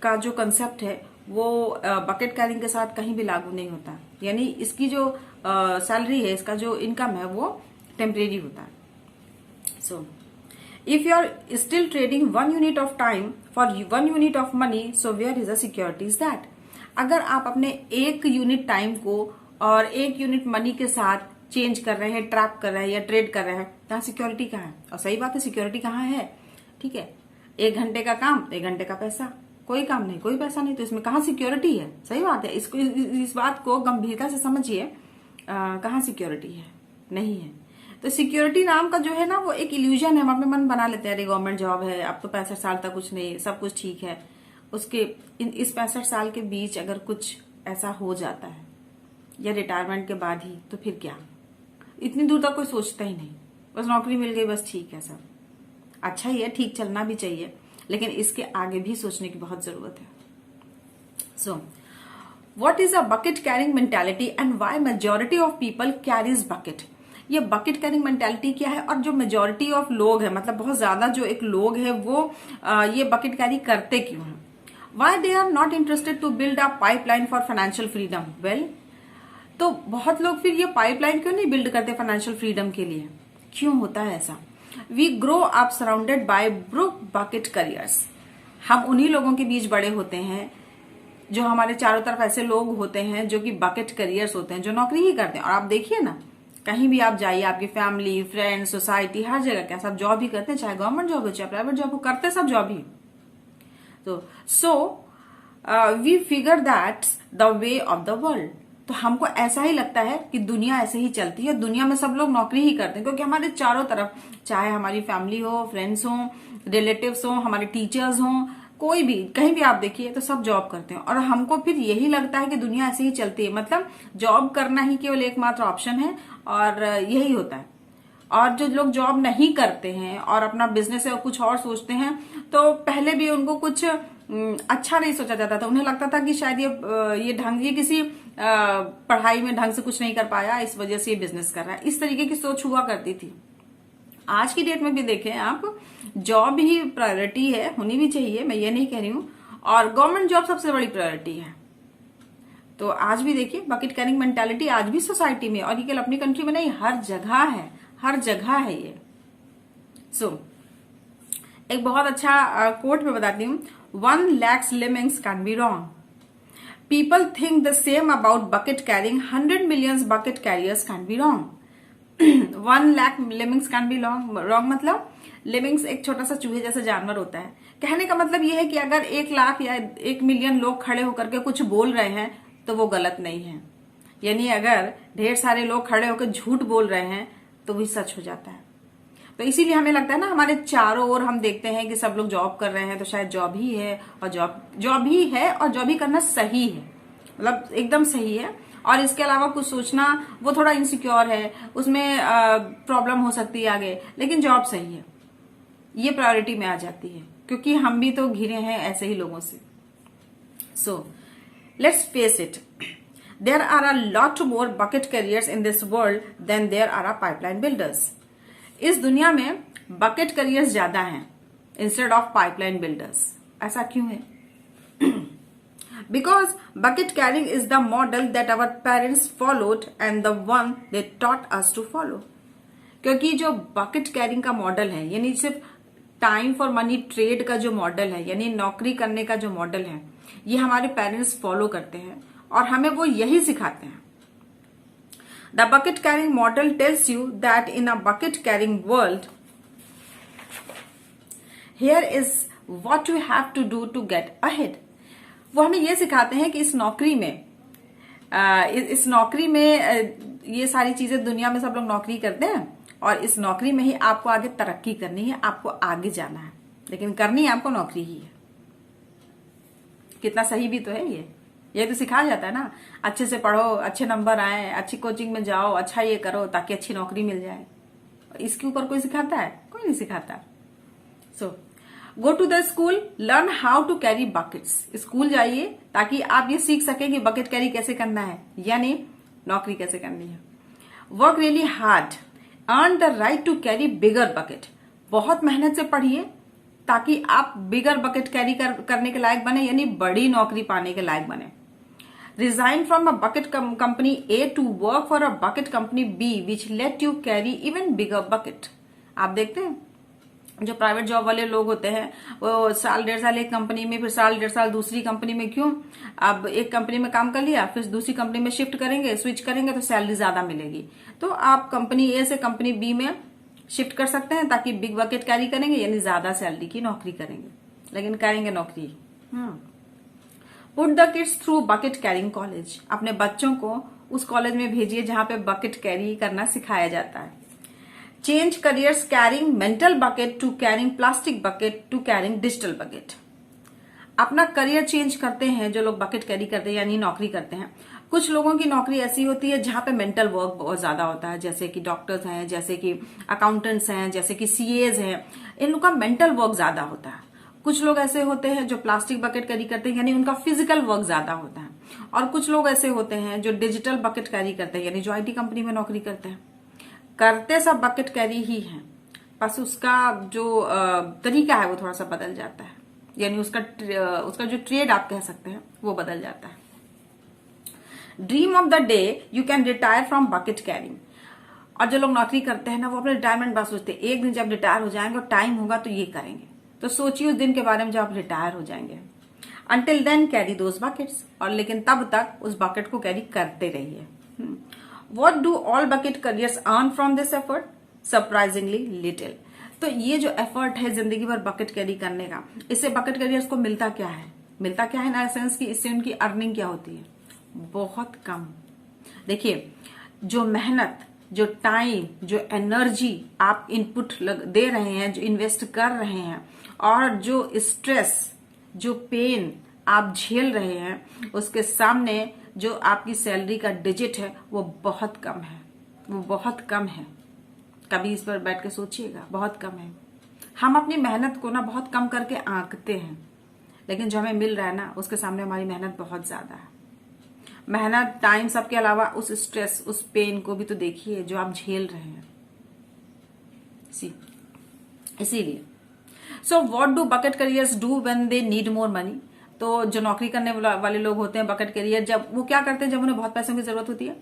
का जो कंसेप्ट है वो बकेट कैरिंग के साथ कहीं भी लागू नहीं होता, यानी इसकी जो सैलरी है, इसका जो इनकम है वो टेम्परेरी होता है। सो if you are still trading 1 unit of time for 1 unit of money, so where is the security is that। अगर आप अपने 1 यूनिट टाइम को और 1 यूनिट मनी के साथ चेंज कर रहे हैं, ट्रैप कर रहे हैं या ट्रेड कर रहे हैं, तो सिक्योरिटी कहाँ है? और सही बात है, सिक्योरिटी कहाँ है? ठीक है, 1 घंटे का काम 1 घंटे का पैसा, कोई काम नहीं, कोई पैसा नहीं, तो इसमें कहाँ सिक्योरिटी है? सही बात है, इसको इस बात को गंभीरता से समझिए। कहाँ सिक्योरिटी है? नहीं है। तो सिक्योरिटी नाम का जो है ना वो एक इल्यूजन है, हम अपने मन बना लेते हैं, अरे गवर्नमेंट जॉब है, अब तो 65 साल तक कुछ नहीं, सब कुछ ठीक है। उसके इस 65 साल के बीच अगर कुछ ऐसा हो जाता है या रिटायरमेंट के बाद ही, तो फिर क्या? इतनी दूर तक कोई सोचता ही नहीं, बस नौकरी मिल गई, बस ठीक है, सब अच्छा ही है, ठीक चलना भी चाहिए, लेकिन इसके आगे भी सोचने की बहुत जरूरत है। So what is a bucket carrying mentality and why majority of people carries bucket? ये बकेट कैरिंग मेंटालिटी क्या है, और जो मेजॉरिटी ऑफ लोग है, मतलब बहुत ज्यादा जो एक लोग है वो ये बकेट कैरी करते क्यों हैं? Why they are not interested to build a pipeline for financial freedom? Well, तो बहुत लोग फिर ये पाइपलाइन क्यों नहीं बिल्ड करते फाइनेंशियल फ्रीडम के लिए? क्यों होता है ऐसा? We grow up surrounded by brook bucket carriers. हम उन्हीं लोगों के बीच बड़े होते हैं, जो हमारे चारों तरफ ऐसे लोग होते हैं जो कि बकेट करियर्स होते हैं, जो नौकरी ही करते हैं। और आप देखिए ना, कहीं भी आप जाइए, आपकी फैमिली, फ्रेंड, सोसाइटी, हर जगह क्या सब जॉब ही करते हैं, चाहे गवर्नमेंट जॉब हो चाहे प्राइवेट जॉब हो, करते सब जॉब ही। तो we figure that's the way of the world. तो हमको ऐसा ही लगता है कि दुनिया ऐसे ही चलती है, दुनिया में सब लोग नौकरी ही करते हैं, क्योंकि हमारे चारों तरफ, चाहे हमारी फैमिली हो, फ्रेंड्स हो, रिलेटिव्स हो, हमारे टीचर्स हो, कोई भी कहीं भी आप देखिए तो सब जॉब करते हैं। और हमको फिर यही लगता है कि दुनिया ऐसे ही चलती है, मतलब जॉब करना ही केवल एकमात्र ऑप्शन है, और यही होता है। और जो लोग जॉब नहीं करते हैं और अपना बिजनेस है कुछ और सोचते हैं, तो पहले भी उनको कुछ अच्छा नहीं सोचा जाता था। उन्हें लगता था कि शायद ये किसी पढ़ाई में ढंग से कुछ नहीं कर पाया, इस वजह से ये बिजनेस कर रहा है। इस तरीके की सोच हुआ करती थी। आज की डेट में भी देखें आप, जॉब ही प्रायोरिटी है, होनी भी चाहिए, मैं ये नहीं कह रही हूं, और गवर्नमेंट जॉब सबसे बड़ी प्रायोरिटी है। तो आज भी देखिए बकेट कैरिंग मेंटालिटी आज भी सोसाइटी में, और ये केवल अपनी कंट्री में नहीं, हर जगह है, हर जगह है ये। एक बहुत अच्छा कोट में बताती हूँ, 1 lakhs lemmings can be wrong. People think the same about bucket carrying. 100 million bucket carriers can be wrong. 1 lakh lemmings can be wrong मतलब lemmings एक छोटा सा चूहे जैसा जानवर होता है। कहने का मतलब ये है कि अगर 1 लाख या 1 मिलियन लोग खड़े होकर के कुछ बोल रहे हैं तो वो गलत नहीं है, यानी अगर ढेर सारे लोग खड़े होकर झूठ बोल रहे हैं तो भी सच हो जाता है। तो इसीलिए हमें लगता है ना, हमारे चारों ओर हम देखते हैं कि सब लोग जॉब कर रहे हैं, तो शायद जॉब ही है, और जॉब ही है, और जॉब ही करना सही है, मतलब एकदम सही है। और इसके अलावा कुछ सोचना वो थोड़ा इनसिक्योर है, उसमें प्रॉब्लम हो सकती है आगे, लेकिन जॉब सही है, ये प्रायोरिटी में आ जाती है, क्योंकि हम भी तो घिरे हैं ऐसे ही लोगों से। So let's face it, there are a lot more bucket carriers in this world than there are a pipeline builders. इस दुनिया में बकेट करियर्स ज्यादा हैं इंस्टेड ऑफ पाइपलाइन बिल्डर्स। ऐसा क्यों है? Because bucket carrying is the model that our parents followed and the one they taught us to follow. क्योंकि जो बकेट कैरिंग का मॉडल है, यानी सिर्फ टाइम फॉर मनी ट्रेड का जो मॉडल है, यानी नौकरी करने का जो मॉडल है, ये हमारे पेरेंट्स फॉलो करते हैं और हमें वो यही सिखाते हैं। The bucket carrying model tells you that in a bucket carrying world, here is what you have to do to get ahead. वो हमें ये सिखाते हैं कि इस नौकरी में ये सारी चीजें, दुनिया में सब लोग नौकरी करते हैं, और इस नौकरी में ही आपको आगे तरक्की करनी है, आपको आगे जाना है, लेकिन करनी आपको नौकरी ही है। कितना सही भी तो है ये तो सिखाया जाता है ना, अच्छे से पढ़ो, अच्छे नंबर आए, अच्छी कोचिंग में जाओ, अच्छा ये करो ताकि अच्छी नौकरी मिल जाए। इसके ऊपर कोई सिखाता है? कोई नहीं सिखाता। So go to the school, learn how to carry buckets. School जाइए ताकि आप ये सीख सके कि बकेट कैरी कैसे करना है, यानी नौकरी कैसे करनी है। Work really hard, earn the right to carry bigger bucket. बहुत मेहनत से पढ़िए ताकि आप बिगर बकेट कैरी करने के लायक बने, यानी बड़ी नौकरी पाने के लायक बने। Resign from a bucket company A to work for a bucket company B, which let you carry even bigger bucket. आप देखते हैं जो प्राइवेट जॉब वाले लोग होते हैं, वो साल 1.5 साल एक कंपनी में, फिर साल 1.5 साल दूसरी कंपनी में। क्यों? अब एक कंपनी में काम कर लिया, फिर दूसरी कंपनी में शिफ्ट करेंगे, स्विच करेंगे तो सैलरी ज्यादा मिलेगी, तो आप कंपनी ए से कंपनी बी में शिफ्ट कर सकते हैं ताकि बिग बकेट कैरी करेंगे, यानी ज्यादा सैलरी की नौकरी करेंगे, लेकिन करेंगे नौकरी। Put the kids through bucket carrying college, अपने बच्चों को उस कॉलेज में भेजिए जहां पे बकेट कैरी करना सिखाया जाता है। Change careers carrying metal bucket to carrying plastic bucket to carrying digital bucket. अपना करियर चेंज करते हैं जो लोग बकेट कैरी करते हैं यानी नौकरी करते हैं। कुछ लोगों की नौकरी ऐसी होती है जहां पे मेंटल वर्क बहुत ज्यादा होता है, जैसे कि डॉक्टर्स हैं, जैसे कि अकाउंटेंट्स हैं, जैसे कि सीएज हैं, इन लोग का मेंटल वर्क ज्यादा होता है। कुछ लोग ऐसे होते हैं जो प्लास्टिक बकेट कैरी करते हैं यानी उनका फिजिकल वर्क ज्यादा होता है। और कुछ लोग ऐसे होते हैं जो डिजिटल बकेट कैरी करते हैं यानी जो आईटी कंपनी में नौकरी करते हैं। करते सब बकेट कैरी ही है, बस उसका जो तरीका है वो थोड़ा सा बदल जाता है, यानी उसका जो ट्रेड आप कह सकते हैं वो बदल जाता है। Dream of the day you can retire from bucket carrying. और जो लोग नौकरी करते हैं ना वो अपने रिटायरमेंट बात सोचते हैं, एक दिन जब रिटायर हो जाएंगे और टाइम होगा तो ये करेंगे। तो सोचिए उस दिन के बारे में जब आप रिटायर हो जाएंगे। Until then carry those buckets, और लेकिन तब तक उस बकेट को कैरी करते रहिए। What do all bucket careers earn from this effort? Surprisingly little. तो ये जो एफर्ट है जिंदगी भर बकेट कैरी करने का, इससे बकेट करियर्स को मिलता क्या है? मिलता क्या है ना सेंस की इससे उनकी अर्निंग क्या होती है? बहुत कम। देखिए, जो मेहनत, जो टाइम, जो एनर्जी आप इनपुट दे रहे हैं, जो इन्वेस्ट कर रहे हैं, और जो स्ट्रेस, जो पेन आप झेल रहे हैं, उसके सामने जो आपकी सैलरी का डिजिट है वो बहुत कम है। वो बहुत कम है। कभी इस पर बैठ के सोचिएगा, बहुत कम है। हम अपनी मेहनत को ना बहुत कम करके आंकते हैं, लेकिन जो हमें मिल रहा है ना उसके सामने हमारी मेहनत बहुत ज्यादा है। मेहनत, टाइम, सबके अलावा उस स्ट्रेस, उस पेन को भी तो देखिए जो आप झेल रहे हैं। इसीलिए so what do bucket careers do when they need more money? तो जो नौकरी करने वाले लोग होते हैं बकेट कैरियर, जब वो क्या करते हैं जब उन्हें बहुत पैसों की जरूरत होती है,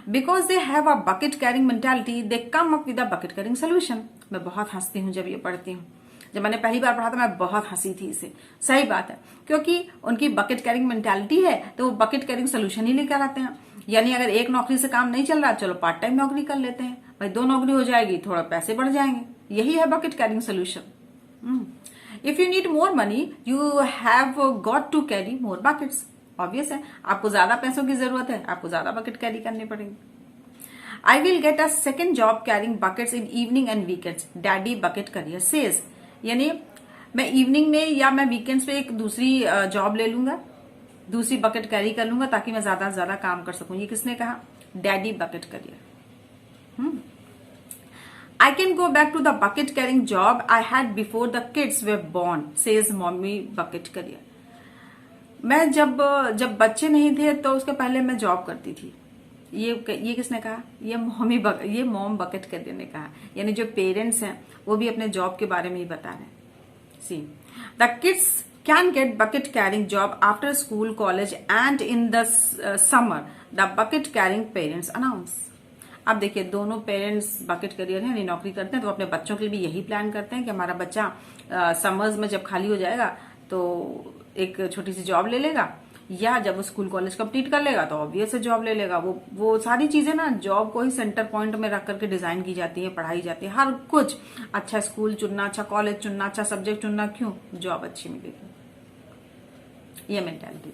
because they have a bucket carrying mentality they come up with a bucket carrying solution. मैं बहुत हंसती हूँ जब ये पढ़ती हूँ। जब मैंने पहली बार पढ़ा था मैं बहुत हंसी थी इसे। सही बात है, क्योंकि उनकी बकेट कैरिंग मेंटालिटी है तो वो बकेट कैरिंग सोल्यूशन ही लेकर आते हैं। यानी अगर एक नौकरी से काम नहीं चल रहा, चलो पार्ट टाइम नौकरी कर लेते हैं, भाई 2 नौकरी हो जाएगी, थोड़ा पैसे बढ़ जाएंगे। यही है bucket carrying solution. If you need more money you have got to carry more buckets. Obvious है, आपको ज्यादा पैसों की जरूरत है, आपको ज्यादा बकेट कैरी करने पड़ेंगे। I will get a second job carrying buckets in evening and weekends, daddy bucket career says. यानी मैं इवनिंग में या मैं वीकेंड्स पे एक दूसरी जॉब ले लूंगा, दूसरी बकेट कैरी कर लूंगा ताकि मैं ज्यादा से ज्यादा काम कर सकूं। ये किसने कहा? Daddy bucket career. I can go back to the bucket carrying job I had before the kids were born, says mommy bucket career. मैं जब बच्चे नहीं थे तो उसके पहले मैं जॉब करती थी। ये किसने कहा? ये मॉम बकेट करियर ने कहा। यानी जो पेरेंट्स हैं वो भी अपने जॉब के बारे में ही बता रहे हैं। See the kids can get bucket carrying job after school, college and in the summer the bucket carrying parents announce. अब देखिए, दोनों पेरेंट्स बकेट करियर है, नौकरी करते हैं, तो अपने बच्चों के लिए भी यही प्लान करते हैं कि हमारा बच्चा समर्स में जब खाली हो जाएगा तो एक छोटी सी जॉब ले लेगा, या जब वो स्कूल कॉलेज कंप्लीट कर लेगा तो ऑब्वियस से जॉब ले लेगा। वो सारी चीजें ना जॉब को ही सेंटर पॉइंट में रख करके डिजाइन की जाती है, पढ़ाई जाती है। हर कुछ अच्छा स्कूल चुनना, अच्छा कॉलेज चुनना, अच्छा सब्जेक्ट चुनना, क्यों? जॉब अच्छी मिलेगी। ये mentality.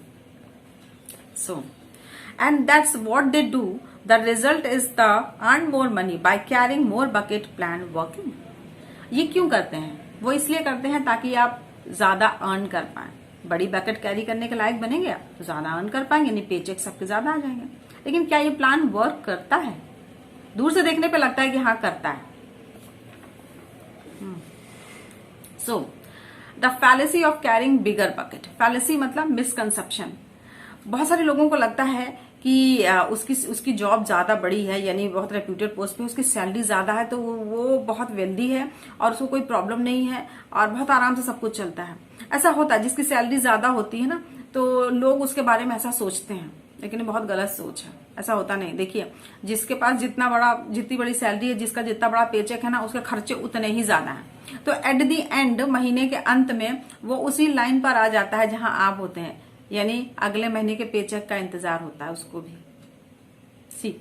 So and that's what they do. The result is the earn more money by carrying more bucket plan working. ये क्यों करते हैं? वो इसलिए करते हैं ताकि आप ज्यादा अर्न कर पाए। बड़ी बकेट कैरी करने के लायक बनेंगे आप तो ज्यादा अर्न कर पाएंगे, यानी पेचेक सबके ज्यादा आ जाएंगे। लेकिन क्या ये प्लान वर्क करता है? दूर से देखने पे लगता है कि हाँ करता है। So the fallacy of carrying bigger bucket. Fallacy मतलब मिसकंसेप्शन। बहुत सारे लोगों को लगता है कि उसकी जॉब ज्यादा बड़ी है, यानी बहुत रेप्यूटेड पोस्ट पे, उसकी सैलरी ज्यादा है तो वो बहुत वेल्दी है और उसको कोई प्रॉब्लम नहीं है और बहुत आराम से सब कुछ चलता है। ऐसा होता है, जिसकी सैलरी ज्यादा होती है ना तो लोग उसके बारे में ऐसा सोचते हैं, लेकिन ये बहुत गलत सोच है। ऐसा होता नहीं। देखिए, जिसके पास जितनी बड़ी सैलरी है, जिसका जितना बड़ा पेचेक है ना, उसके खर्चे उतने ही ज्यादा है। तो एट द एंड, महीने के अंत में वो उसी लाइन पर आ जाता है जहां आप होते हैं, यानी अगले महीने के पेचेक का इंतजार होता है उसको भी। See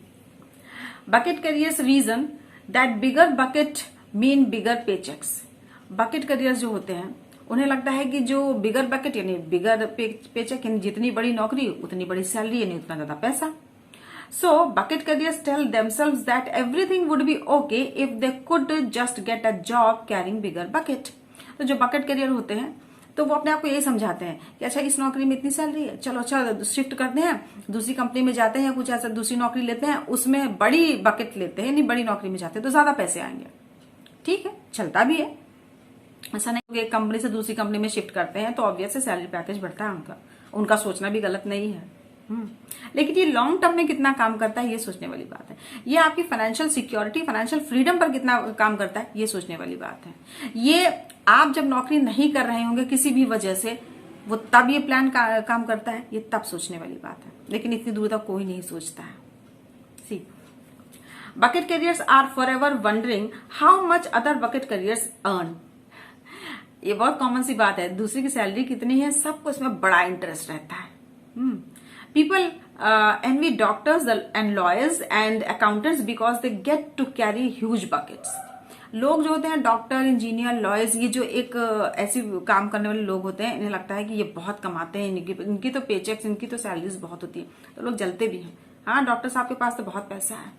bucket carriers reason that bigger bucket mean bigger paychecks. Bucket carriers जो होते हैं उन्हें लगता है कि जो बिगर बकेट यानी बिगर पेचेक यानी जितनी बड़ी नौकरी उतनी बड़ी सैलरी यानी उतना ज्यादा पैसा। So bucket carriers tell themselves that everything would be okay if they could just get a job carrying bigger bucket. तो जो बकेट करियर होते हैं तो वो अपने आप को यही समझाते हैं कि अच्छा इस नौकरी में इतनी सैलरी है, चलो अच्छा शिफ्ट करते हैं, दूसरी कंपनी में जाते हैं या कुछ ऐसा दूसरी नौकरी लेते हैं, उसमें बड़ी बकेट लेते हैं, नहीं बड़ी नौकरी में जाते हैं तो ज्यादा पैसे आएंगे। ठीक है, चलता भी है, ऐसा नहीं। एक कंपनी से दूसरी कंपनी में शिफ्ट करते हैं तो ऑब्वियस सैलरी पैकेज बढ़ता है उनका सोचना भी गलत नहीं है। लेकिन ये लॉन्ग टर्म में कितना काम करता है ये सोचने वाली बात है। ये आपकी फाइनेंशियल सिक्योरिटी, फाइनेंशियल फ्रीडम पर कितना काम करता है ये सोचने वाली बात है। ये आप जब नौकरी नहीं कर रहे होंगे किसी भी वजह से, वो तब ये प्लान काम करता है, ये तब सोचने वाली बात है। लेकिन इतनी दूर तक कोई नहीं सोचता है। See bucket carriers are forever wondering how much other bucket carriers earn. ये बहुत कॉमन सी बात है, दूसरे की सैलरी कितनी है सबको इसमें बड़ा इंटरेस्ट रहता है। People envy doctors and lawyers and accountants because they get to carry huge buckets. लोग जो होते हैं डॉक्टर, इंजीनियर, लॉयर्स, ये जो एक ऐसे काम करने वाले लोग होते हैं, इन्हें लगता है कि ये बहुत कमाते हैं, इनकी तो पेचेक्स, इनकी तो सैलरीज बहुत होती है, तो लोग जलते भी हैं। हाँ, डॉक्टर साहब के पास तो बहुत पैसा है,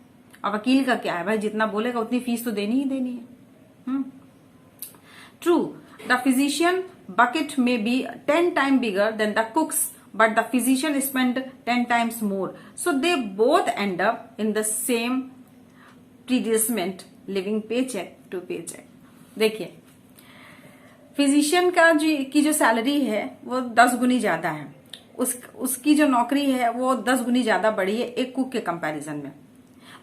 और वकील का क्या है भाई, जितना बोलेगा उतनी फीस तो देनी ही देनी है। True, the physician bucket may be 10 times bigger than the cook's, but the physician spent 10 times more. So they both end up in the same predicament, living paycheck to paycheck. देखिए, physician की जो salary है वो 10 गुनी ज्यादा है, उसकी जो नौकरी है वो 10 गुनी ज्यादा बड़ी है एक कुक के कंपैरिजन में।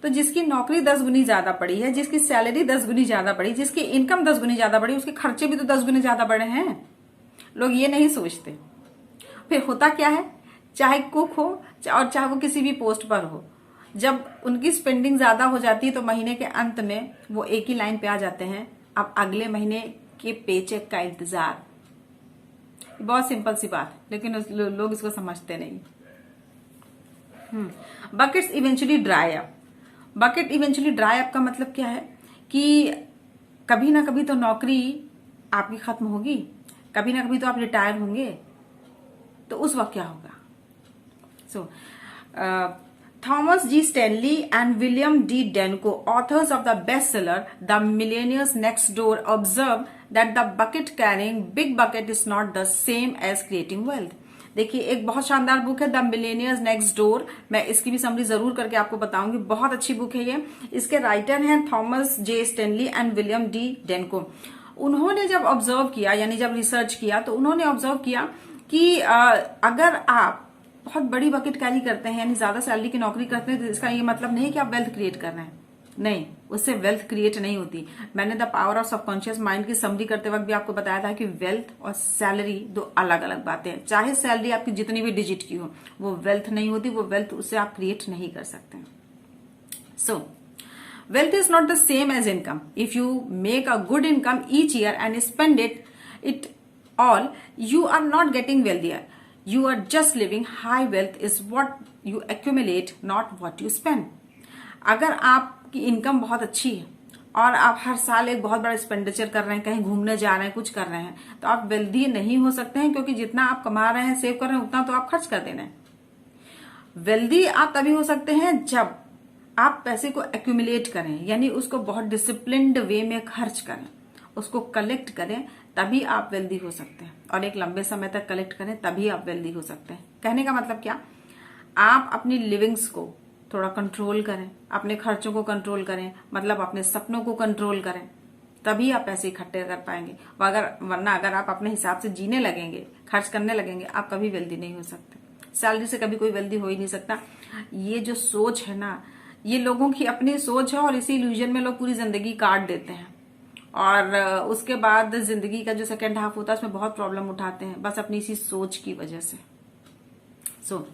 तो जिसकी नौकरी 10 गुनी ज्यादा बड़ी है, जिसकी सैलरी 10 गुनी ज्यादा बड़ी, जिसकी इनकम 10 गुनी ज्यादा बड़ी, उसके खर्चे भी तो 10 गुनी ज्यादा बड़े हैं। लोग ये नहीं सोचते। फिर होता क्या है, चाहे कुक हो और चाहे वो किसी भी पोस्ट पर हो, जब उनकी स्पेंडिंग ज्यादा हो जाती है तो महीने के अंत में वो एक ही लाइन पे आ जाते हैं, अब अगले महीने के पेचेक का इंतजार। बहुत सिंपल सी बात, लेकिन लोग इसको समझते नहीं। Buckets eventually dry up. Bucket eventually dry up का मतलब क्या है कि कभी ना कभी तो नौकरी आपकी खत्म होगी, कभी ना कभी तो आप रिटायर होंगे, तो उस वक्त क्या होगा। So Thomas G Stanley and William D Danko, authors of the bestseller The Millionaire Next Door, observe that the bucket carrying big bucket is not the same as creating wealth. देखिए, एक बहुत शानदार book है the Millionaire Next door, मैं इसकी भी summary जरूर करके आपको बताऊंगी, बहुत अच्छी बुक है ये। इसके राइटर हैं Thomas J Stanley and William D Danko. उन्होंने जब ऑब्जर्व किया, यानी जब रिसर्च किया, तो उन्होंने ऑब्जर्व किया कि अगर आप बहुत बड़ी बकेट कैरी करते हैं, यानी ज्यादा सैलरी की नौकरी करते हैं, तो इसका ये मतलब नहीं कि आप वेल्थ क्रिएट कर रहे हैं, नहीं, उससे वेल्थ क्रिएट नहीं होती। मैंने the power of subconscious mind की समरी करते वक्त भी आपको बताया था कि वेल्थ और सैलरी दो अलग अलग बातें हैं। चाहे सैलरी आपकी जितनी भी डिजिट की हो, वो वेल्थ नहीं होती, वो वेल्थ उससे आप क्रिएट नहीं कर सकते। सो wealth is not the same as income. If you make a good income each year and spend it all, you are not getting wealthier. You are just living. High wealth is what you accumulate, not what you spend. अगर आपकी income बहुत अच्छी है और आप हर साल एक बहुत बड़ा एक्सपेंडिचर कर रहे हैं, कहीं घूमने जा रहे हैं, कुछ कर रहे हैं, तो आप वेल्दी नहीं हो सकते हैं, क्योंकि जितना आप कमा रहे हैं, सेव कर रहे हैं, उतना तो आप खर्च कर देना है। वेल्दी आप तभी हो सकते हैं जब आप पैसे को एक्यूमुलेट करें, यानी उसको बहुत डिसिप्लिन्ड वे में खर्च करें, उसको कलेक्ट करें, तभी आप वेल्दी हो सकते हैं। और एक लंबे समय तक कलेक्ट करें, तभी आप वेल्दी हो सकते हैं। कहने का मतलब क्या, आप अपनी लिविंग्स को थोड़ा कंट्रोल करें, अपने खर्चों को कंट्रोल करें, मतलब अपने सपनों को कंट्रोल करें, तभी आप पैसे इकट्ठे कर पाएंगे। वरना अगर आप अपने हिसाब से जीने लगेंगे, खर्च करने लगेंगे, आप कभी वेल्दी नहीं हो सकते। सैलरी से कभी कोई वेल्दी हो ही नहीं सकता। ये जो सोच है ना, ये लोगों की अपनी सोच है, और इसी इल्यूजन में लोग पूरी जिंदगी काट देते हैं, और उसके बाद जिंदगी का जो सेकेंड हाफ होता है उसमें बहुत प्रॉब्लम उठाते हैं, बस अपनी इसी सोच की वजह से। So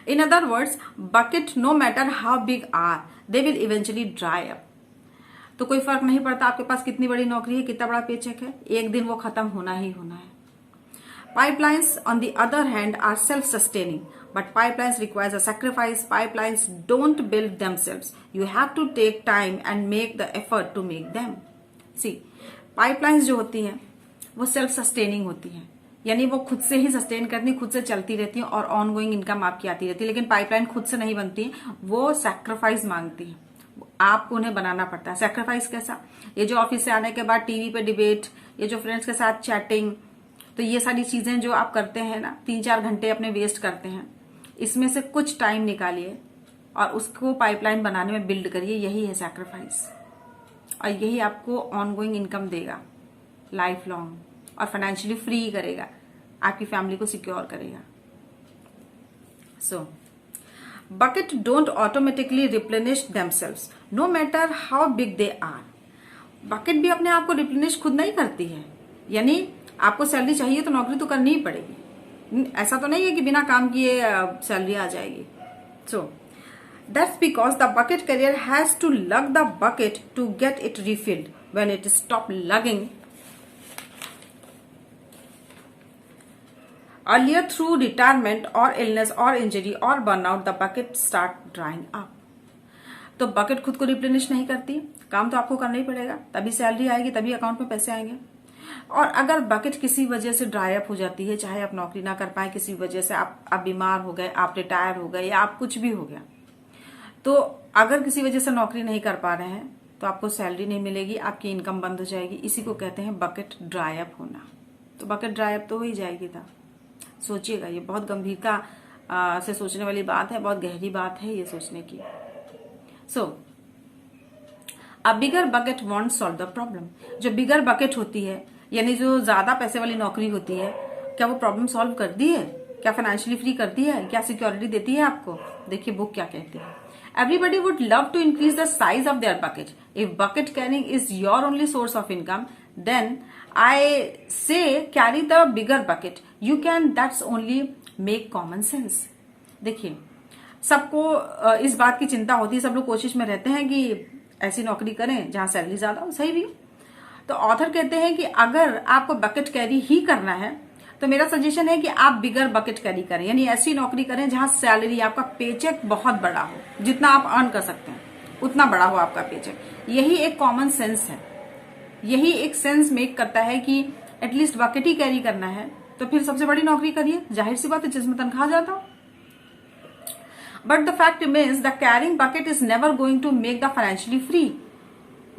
in other words, bucket no matter how big are, they will eventually dry up. तो कोई फर्क नहीं पड़ता आपके पास कितनी बड़ी नौकरी है, कितना बड़ा पेचेक है, एक दिन वो खत्म होना ही होना है। Pipelines, on the other hand, are self-sustaining, but pipelines requires a sacrifice. Pipelines don't build themselves. You have to take time and make the effort to make them. See, pipelines जो होती हैं वो सेल्फ सस्टेनिंग होती है, यानी वो खुद से ही सस्टेन करती है, खुद से चलती रहती है और ऑन गोइंग इनकम आपकी आती रहती है। लेकिन पाइपलाइन खुद से नहीं बनती है, वो सैक्रिफाइस मांगती है, आपको उन्हें बनाना पड़ता है। सैक्रिफाइस कैसा? ये जो ऑफिस से आने के बाद टीवी पे डिबेट, ये जो फ्रेंड्स के साथ चैटिंग, तो ये सारी चीजें जो आप करते हैं ना, 3-4 घंटे अपने वेस्ट करते हैं, इसमें से कुछ टाइम निकालिए और उसको पाइपलाइन बनाने में बिल्ड करिए। यही है सैक्रिफाइस, और यही आपको ऑनगोइंग इनकम देगा लाइफ लॉन्ग, और फाइनेंशियली फ्री करेगा, आपकी फैमिली को सिक्योर करेगा। सो bucket don't automatically replenish themselves no matter how big they are। Bucket भी अपने आप को रिप्लेनिश खुद नहीं करती है, यानी आपको सैलरी चाहिए तो नौकरी तो करनी ही पड़ेगी। ऐसा तो नहीं है कि बिना काम किए सैलरी आ जाएगी। So that's because the bucket career has to lug the bucket to get it refilled. When it stop lugging earlier through retirement or illness or injury or burnout, the bucket start drying up। तो bucket खुद को replenish नहीं करती, काम तो आपको करना ही पड़ेगा, तभी सैलरी आएगी, तभी अकाउंट में पैसे आएंगे। और अगर बकेट किसी वजह से ड्राई अप हो जाती है, चाहे आप नौकरी ना कर पाए, किसी वजह से आप बीमार हो गए, आप रिटायर हो गए, या आप कुछ भी हो गया, तो अगर किसी वजह से नौकरी नहीं कर पा रहे हैं तो आपको सैलरी नहीं मिलेगी, आपकी इनकम बंद हो जाएगी। इसी को कहते हैं बकेट ड्राई अप होना। तो बकेट ड्राई अप तो हो ही जाएगी था। सोचिएगा, ये बहुत गंभीरता से सोचने वाली बात है, बहुत गहरी बात है ये सोचने की। So a bigger bucket won't solve the problem. जो बिगर बकेट होती है, यानी जो ज्यादा पैसे वाली नौकरी होती है, क्या वो प्रॉब्लम सॉल्व करती है? क्या फाइनेंशियली फ्री करती है? क्या सिक्योरिटी देती है आपको? देखिए बुक क्या कहती है। Everybody would love to increase the size of their bucket. If bucket carrying is your only source of income, then I say carry the bigger bucket. You can, that's only make common sense। देखिए, सबको इस बात की चिंता होती है, सब लोग कोशिश में रहते हैं कि ऐसी नौकरी करें जहां सैलरी ज्यादा हो, सही भी। तो ऑथर कहते हैं कि अगर आपको बकेट कैरी ही करना है तो मेरा सजेशन है कि आप बिगर बकेट कैरी करें, यानी ऐसी नौकरी करें जहां सैलरी, आपका पेचेक बहुत बड़ा हो, जितना आप अर्न कर सकते हैं उतना बड़ा हो आपका पेचेक। यही एक कॉमन सेंस है, यही एक सेंस मेक करता है कि एटलीस्ट बकेट ही कैरी करना है तो फिर सबसे बड़ी नौकरी करिए, जाहिर सी बात है, जिसमें तनख्वाह ज्यादा हो। But the fact means the carrying bucket is never going to make the financially free.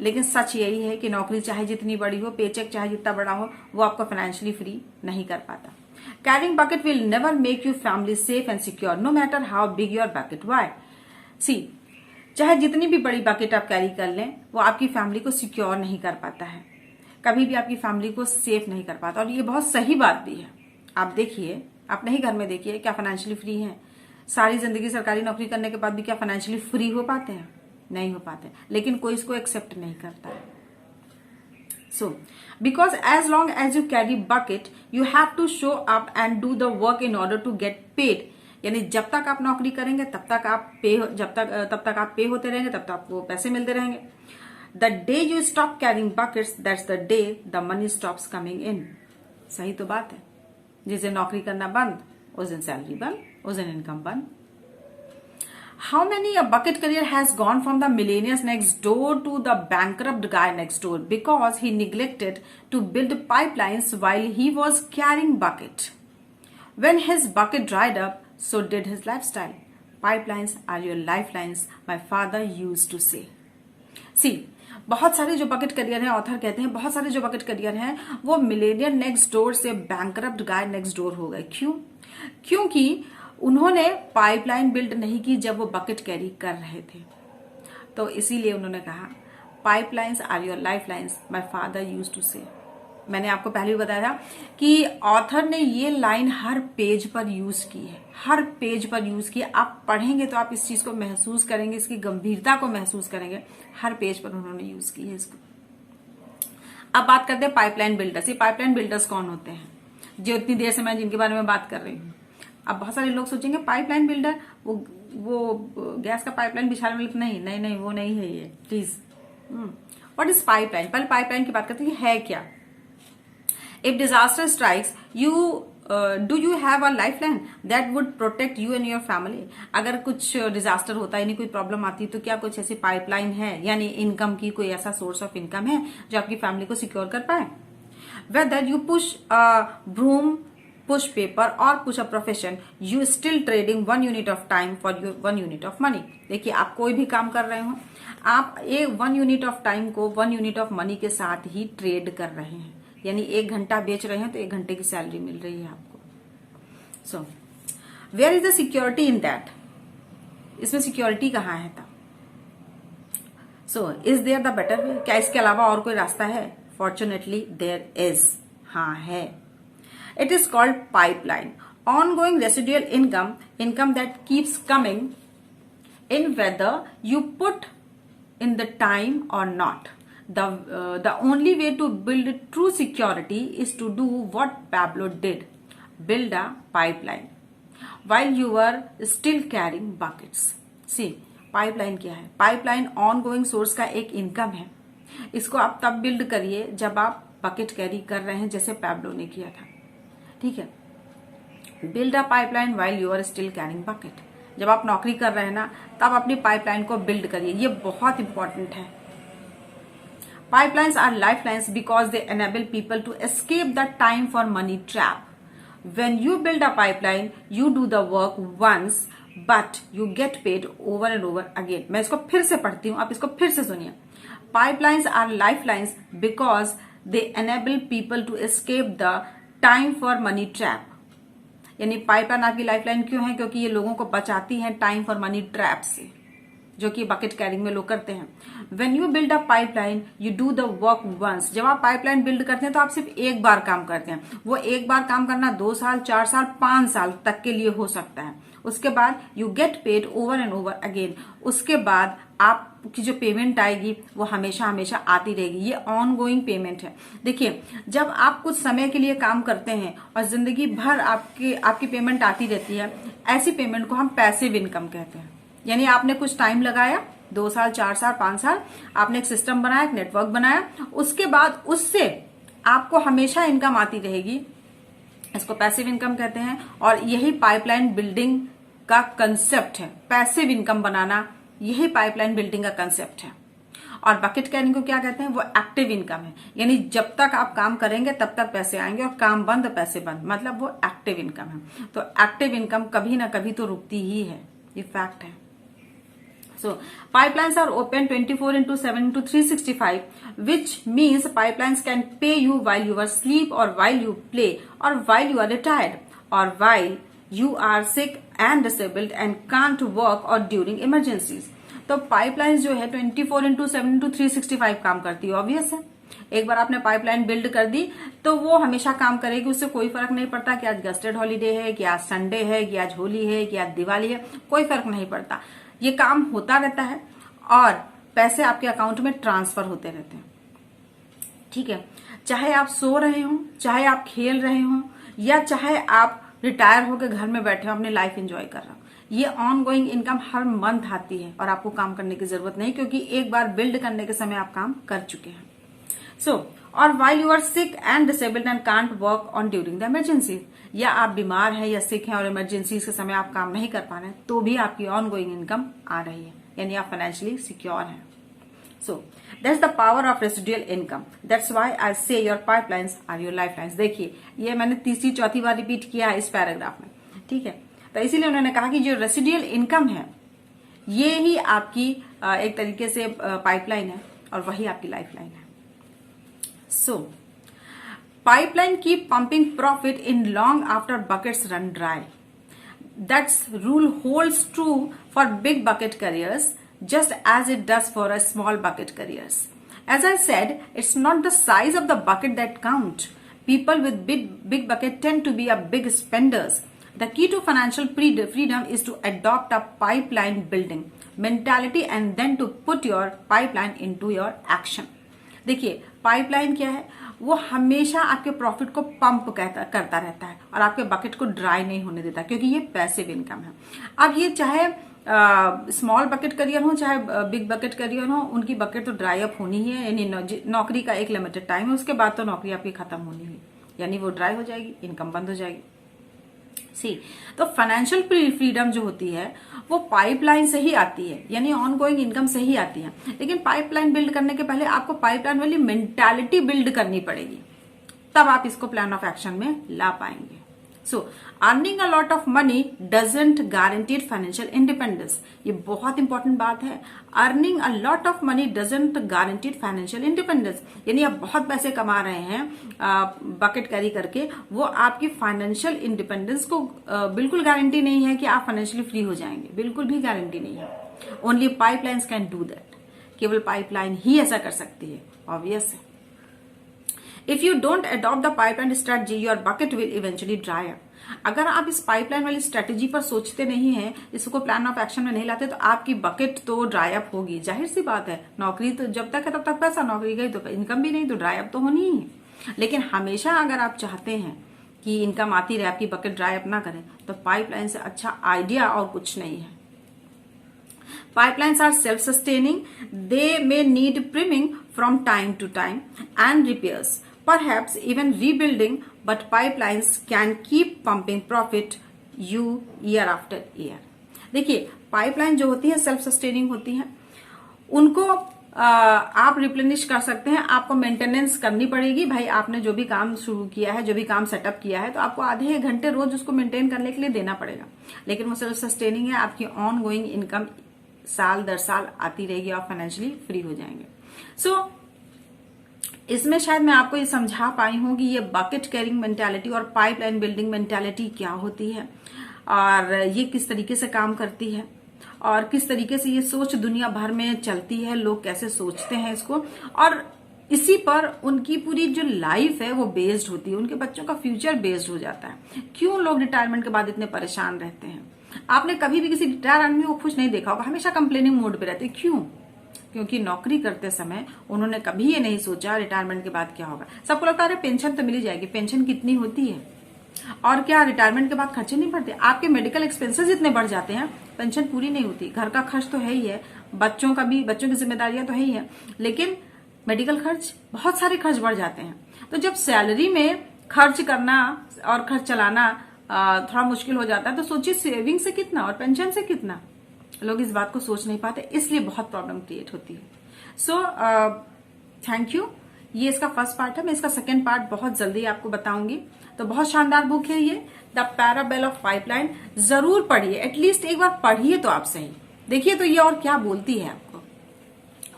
लेकिन सच यही है कि नौकरी चाहे जितनी बड़ी हो, पेचेक चाहे जितना बड़ा हो, वो आपको फाइनेंशियली फ्री नहीं कर पाता। Carrying bucket will never make you family safe and secure no matter how big your bucket. Why? See, चाहे जितनी भी बड़ी बकेट आप कैरी कर लें, वो आपकी फैमिली को सिक्योर नहीं कर पाता है, कभी भी आपकी फैमिली को सेफ नहीं कर पाता। और ये बहुत सही बात भी है। आप देखिए, अपने ही घर में देखिए, क्या फाइनेंशियली फ्री है? सारी जिंदगी सरकारी नौकरी करने के बाद भी क्या फाइनेंशियली फ्री हो पाते हैं? नहीं हो पाते, लेकिन कोई इसको एक्सेप्ट नहीं करता है। So because as long as you carry bucket you have to show up and do the work in order to get paid. यानी जब तक आप नौकरी करेंगे तब तक आप पे होते रहेंगे, तब तक आपको पैसे मिलते रहेंगे। The day you stop carrying buckets, that's the day the money stops coming in. सही तो बात है, जिस दिन नौकरी करना बंद, उस दिन सैलरी बंद, उस दिन इनकम बंद। How many a bucket career has gone from the millionaires next door to the bankrupt guy next door because he neglected to build pipelines while he was carrying bucket. When his bucket dried up, so did his lifestyle. Pipelines are your lifelines, my father used to say. See, बहुत सारे जो bucket career हैं, author कहते हैं बहुत सारे जो bucket career हैं वो मिलेनियर नेक्स्ट डोर से बैंकरप्ट गाय नेक्स्ट डोर हो गए। क्यों? क्योंकि उन्होंने पाइपलाइन बिल्ड नहीं की जब वो बकेट कैरी कर रहे थे। तो इसीलिए उन्होंने कहा pipelines are your lifelines, my father used to say. मैंने आपको पहले भी बताया था कि ऑथर ने ये लाइन हर पेज पर यूज की है, हर पेज पर यूज की है। आप पढ़ेंगे तो आप इस चीज को महसूस करेंगे, इसकी गंभीरता को महसूस करेंगे। हर पेज पर उन्होंने यूज की है इसको। अब बात करते हैं पाइपलाइन बिल्डर्स। ये पाइपलाइन बिल्डर्स कौन होते हैं? जो इतनी देर से मैं जिनके बारे में बात कर रही हूँ। अब बहुत सारे लोग सोचेंगे पाइपलाइन बिल्डर वो गैस का पाइपलाइन बिछाने वाले। नहीं नहीं, वो नहीं है ये, प्लीज। What is pipeline? पहले पाइपलाइन की बात करते हैं, है क्या। If disaster strikes you, do you have a lifeline that would protect you and your family? अगर कुछ डिजास्टर होता है, यानी कोई प्रॉब्लम आती है, तो क्या कुछ ऐसी पाइपलाइन है, यानी इनकम की कोई ऐसा सोर्स ऑफ इनकम है जो आपकी फैमिली को सिक्योर कर पाए? Whether you push a broom, push paper or push a profession, you still trading 1 unit of time for your 1 unit of money. देखिए, आप कोई भी काम कर रहे हो, आप एक 1 यूनिट ऑफ टाइम को 1 यूनिट ऑफ मनी के साथ ही ट्रेड कर रहे हैं। यानी 1 घंटा बेच रहे हैं तो 1 घंटे की सैलरी मिल रही है आपको। So where is the security in that? इसमें सिक्योरिटी कहाँ है तब? So is there the better way? क्या इसके अलावा और कोई रास्ता है? Fortunately there is. हाँ है। It is called pipeline. Ongoing residual income that keeps coming in whether you put in the time or not. The only way to build true security is to do what Pablo did. Build a pipeline while you were still carrying buckets. See, pipeline क्या है? Pipeline ongoing source का एक income है। इसको आप तब build करिए जब आप bucket carry कर रहे हैं, जैसे पैब्लो ने किया था। ठीक है। Build a pipeline while you are still carrying bucket. जब आप नौकरी कर रहे हैं ना, तब अपनी पाइपलाइन को बिल्ड करिए। ये बहुत इंपॉर्टेंट है। Pipelines are lifelines because they enable people to escape the time for money trap. When you build a pipeline you do the work once but you get paid over and over again. मैं इसको फिर से पढ़ती हूं, आप इसको फिर से सुनिए। Pipelines are lifelines because they enable people to escape the time for money trap. यानी पाइपलाइन आपकी लाइफलाइन क्यों है? क्योंकि ये लोगों को बचाती है टाइम फॉर मनी ट्रैप से, जो कि बकेट कैरिंग में लोग करते हैं। When you build a pipeline you do the work once. जब आप पाइपलाइन बिल्ड करते हैं तो आप सिर्फ एक बार काम करते हैं। वो एक बार काम करना 2 साल, 4 साल, 5 साल तक के लिए हो सकता है। उसके बाद you get paid over and over again. उसके बाद आपकी जो पेमेंट आएगी वो हमेशा हमेशा आती रहेगी। ये ऑन गोइंग पेमेंट है। देखिए, जब आप कुछ समय के लिए काम करते हैं और जिंदगी भर आपकी पेमेंट आती रहती है, ऐसी पेमेंट को हम पैसिव इनकम कहते हैं। यानी आपने कुछ टाइम लगाया, 2 साल, 4 साल, 5 साल, आपने एक सिस्टम बनाया, एक नेटवर्क बनाया, उसके बाद उससे आपको हमेशा इनकम आती रहेगी। इसको पैसिव इनकम कहते हैं। और यही पाइपलाइन बिल्डिंग का कंसेप्ट है। पैसिव इनकम बनाना, यही पाइपलाइन बिल्डिंग का कंसेप्ट है। और बकेट कैरिंग को क्या कहते हैं? वो एक्टिव इनकम है। यानी जब तक आप काम करेंगे तब तक पैसे आएंगे, और काम बंद पैसे बंद, मतलब वो एक्टिव इनकम है। तो एक्टिव इनकम कभी ना कभी तो रुकती ही है, ये फैक्ट है। So pipelines are open 24/7/365, which means pipelines can pay you while you are asleep, or while you play, or while you are retired, or while you are sick and disabled and can't work, or during emergencies. तो pipelines जो है 24/7/365 काम करती है। Obvious है, एक बार आपने pipeline build कर दी तो वो हमेशा काम करेगी। उससे कोई फर्क नहीं पड़ता कि आज गस्टेड हॉलीडे है, कि आज संडे है, कि आज होली है, कि आज दिवाली है, कोई फर्क नहीं पड़ता। ये काम होता रहता है और पैसे आपके अकाउंट में ट्रांसफर होते रहते हैं। ठीक है, चाहे आप सो रहे हो, चाहे आप खेल रहे हो, या चाहे आप रिटायर होकर घर में बैठे हो, अपनी लाइफ एंजॉय कर रहे हो, ये on going income her month आती है और आपको काम करने की जरूरत नहीं, क्योंकि एक बार बिल्ड करने के समय आप काम कर चुके हैं। और while you are sick and disabled and can't work on during the emergency, या आप बीमार हैं या सिक हैं और इमरजेंसी के समय आप काम नहीं कर पा रहे हैं, तो भी आपकी ऑन गोइंग इनकम आ रही है, यानी आप फाइनेंशियली सिक्योर हैं। So that's the power of residual income. That's why I say your pipelines are your lifelines. देखिए, ये मैंने 3री 4थी बार रिपीट किया है इस पैराग्राफ में। ठीक है, तो इसीलिए उन्होंने कहा कि जो रेसिडुअल इनकम है ये ही आपकी एक तरीके से पाइपलाइन है और वही आपकी लाइफलाइन है। So, pipeline keep pumping profit in long after buckets run dry. That rule holds true for big bucket careers just as it does for a small bucket careers. As I said, it's not the size of the bucket that count. People with big bucket tend to be a big spenders. The key to financial freedom is to adopt a pipeline building mentality and then to put your pipeline into your action. देखिए, pipeline क्या है? वो हमेशा आपके profit को pump करता रहता है और आपके बकेट को ड्राई नहीं होने देता, क्योंकि ये पैसिव इनकम है। अब ये चाहे स्मॉल बकेट करियर हो चाहे बिग बकेट करियर हो, उनकी बकेट तो ड्राई अप होनी ही है। यानी नौकरी का एक लिमिटेड टाइम है, उसके बाद तो नौकरी आपकी खत्म होनी है, यानी वो ड्राई हो जाएगी, इनकम बंद हो जाएगी। तो फाइनेंशियल फ्रीडम जो होती है वो पाइपलाइन से ही आती है, यानी ऑन गोइंग इनकम से ही आती है। लेकिन पाइपलाइन बिल्ड करने के पहले आपको पाइपलाइन वाली मेंटालिटी बिल्ड करनी पड़ेगी। तब आप इसको प्लान ऑफ एक्शन में ला पाएंगे। So earning a lot of money doesn't guaranteed financial independence. ये बहुत इंपॉर्टेंट बात है। Earning a lot of money doesn't guaranteed financial independence, यानी आप बहुत पैसे कमा रहे हैं बकेट कैरी करके, वो आपकी फाइनेंशियल इंडिपेंडेंस को बिल्कुल गारंटी नहीं है कि आप फाइनेंशियली फ्री हो जाएंगे, बिल्कुल भी गारंटी नहीं है। Only pipelines can do that, केवल पाइपलाइन ही ऐसा कर सकती है, ऑब्वियस है। If you don't adopt the pipeline strategy, your bucket will eventually dry up. अगर आप इस पाइपलाइन वाली स्ट्रेटेजी पर सोचते नहीं हैं, इसको प्लान ऑफ एक्शन में नहीं लाते, तो आपकी बकेट तो ड्राई अप होगी। जाहिर सी बात है, नौकरी तो जब तक है तब तक पैसा, नौकरी गई तो इनकम भी नहीं, तो ड्राई अप तो होनी ही है। लेकिन हमेशा अगर आप चाहते हैं कि इनकम आती रहे, आपकी बकेट ड्राई अप ना करें, तो पाइपलाइन से अच्छा आइडिया और कुछ नहीं है। Pipelines are self-sustaining. They may need priming from time to time and repairs, perhaps even rebuilding, but pipelines can keep pumping profit you year after year. देखिए, पाइपलाइन जो होती है सेल्फ सस्टेनिंग होती है, उनको आप रिप्लेनिश कर सकते हैं। आपको मेंटेनेंस करनी पड़ेगी। भाई आपने जो भी काम शुरू किया है, जो भी काम सेटअप किया है, तो आपको आधे घंटे रोज उसको मेंटेन करने के लिए देना पड़ेगा। लेकिन वो सेल्फ सस्टेनिंग है, आपकी ऑन गोइंग इनकम साल दर साल आती रहेगी, आप फाइनेंशियली फ्री हो जाएंगे। सो इसमें शायद मैं आपको ये समझा पाई हूं कि ये बकेट कैरिंग मेंटालिटी और पाइपलाइन बिल्डिंग मेंटालिटी क्या होती है, और ये किस तरीके से काम करती है, और किस तरीके से ये सोच दुनिया भर में चलती है, लोग कैसे सोचते हैं इसको, और इसी पर उनकी पूरी जो लाइफ है वो बेस्ड होती है, उनके बच्चों का फ्यूचर बेस्ड हो जाता है। क्यों लोग रिटायरमेंट के बाद इतने परेशान रहते हैं? आपने कभी भी किसी रिटायर आदमी को खुश नहीं देखा होगा, हमेशा कंप्लेनिंग मोड पे रहते हैं। क्यों? क्योंकि नौकरी करते समय उन्होंने कभी ये नहीं सोचा रिटायरमेंट के बाद क्या होगा। सबको लगता है पेंशन तो मिल जाएगी। पेंशन कितनी होती है? और क्या रिटायरमेंट के बाद खर्चे नहीं बढ़ते? आपके मेडिकल एक्सपेंसेस इतने बढ़ जाते हैं, पेंशन पूरी नहीं होती। घर का खर्च तो है ही है, बच्चों का भी, बच्चों की जिम्मेदारियां तो है ही है, लेकिन मेडिकल खर्च, बहुत सारे खर्च बढ़ जाते हैं। तो जब सैलरी में खर्च करना और खर्च चलाना थोड़ा मुश्किल हो जाता है, तो सोचिए सेविंग से कितना और पेंशन से कितना। लोग इस बात को सोच नहीं पाते, इसलिए बहुत प्रॉब्लम क्रिएट होती है। So thank you. ये इसका फर्स्ट पार्ट है। मैं इसका सेकेंड पार्ट बहुत जल्दी आपको बताऊंगी। तो बहुत शानदार बुक है ये, द पैराबेल ऑफ पाइपलाइन। जरूर पढ़िए, एटलीस्ट एक बार पढ़िए तो आप सही। देखिए तो ये और क्या बोलती है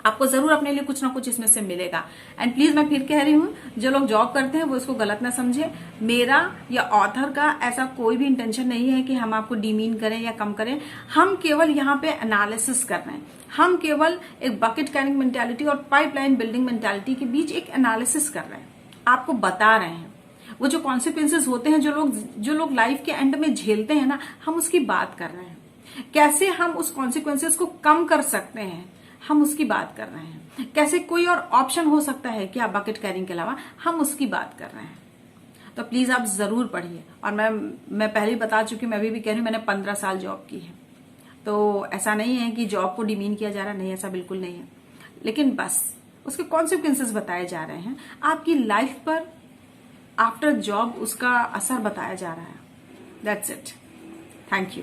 आपको जरूर अपने लिए कुछ ना कुछ इसमें से मिलेगा। एंड प्लीज मैं फिर कह रही हूँ, जो लोग जॉब करते हैं वो इसको गलत ना समझे। मेरा या ऑथर का ऐसा कोई भी इंटेंशन नहीं है कि हम आपको डिमीन करें या कम करें। हम केवल यहाँ पे एनालिसिस कर रहे हैं। हम केवल एक बकेट कैरिंग मेंटालिटी और पाइपलाइन बिल्डिंग मेंटालिटी के बीच एक एनालिसिस कर रहे हैं, आपको बता रहे हैं। वो जो कॉन्सिक्वेंसेज होते हैं, जो लोग लाइफ के एंड में झेलते हैं ना, हम उसकी बात कर रहे हैं। कैसे हम उस कॉन्सिक्वेंसेज को कम कर सकते हैं, हम उसकी बात कर रहे हैं। कैसे कोई और ऑप्शन हो सकता है क्या बकेट कैरिंग के अलावा, हम उसकी बात कर रहे हैं। तो प्लीज आप जरूर पढ़िए। और मैं पहले ही बता चुकी हूँ, मैं भी कह रही हूँ, मैंने 15 साल जॉब की है। तो ऐसा नहीं है कि जॉब को डिमीन किया जा रहा, नहीं, ऐसा बिल्कुल नहीं है। लेकिन बस उसके कॉन्सिक्वेंसेस बताए जा रहे हैं, आपकी लाइफ पर आफ्टर जॉब उसका असर बताया जा रहा है। That's it. Thank you.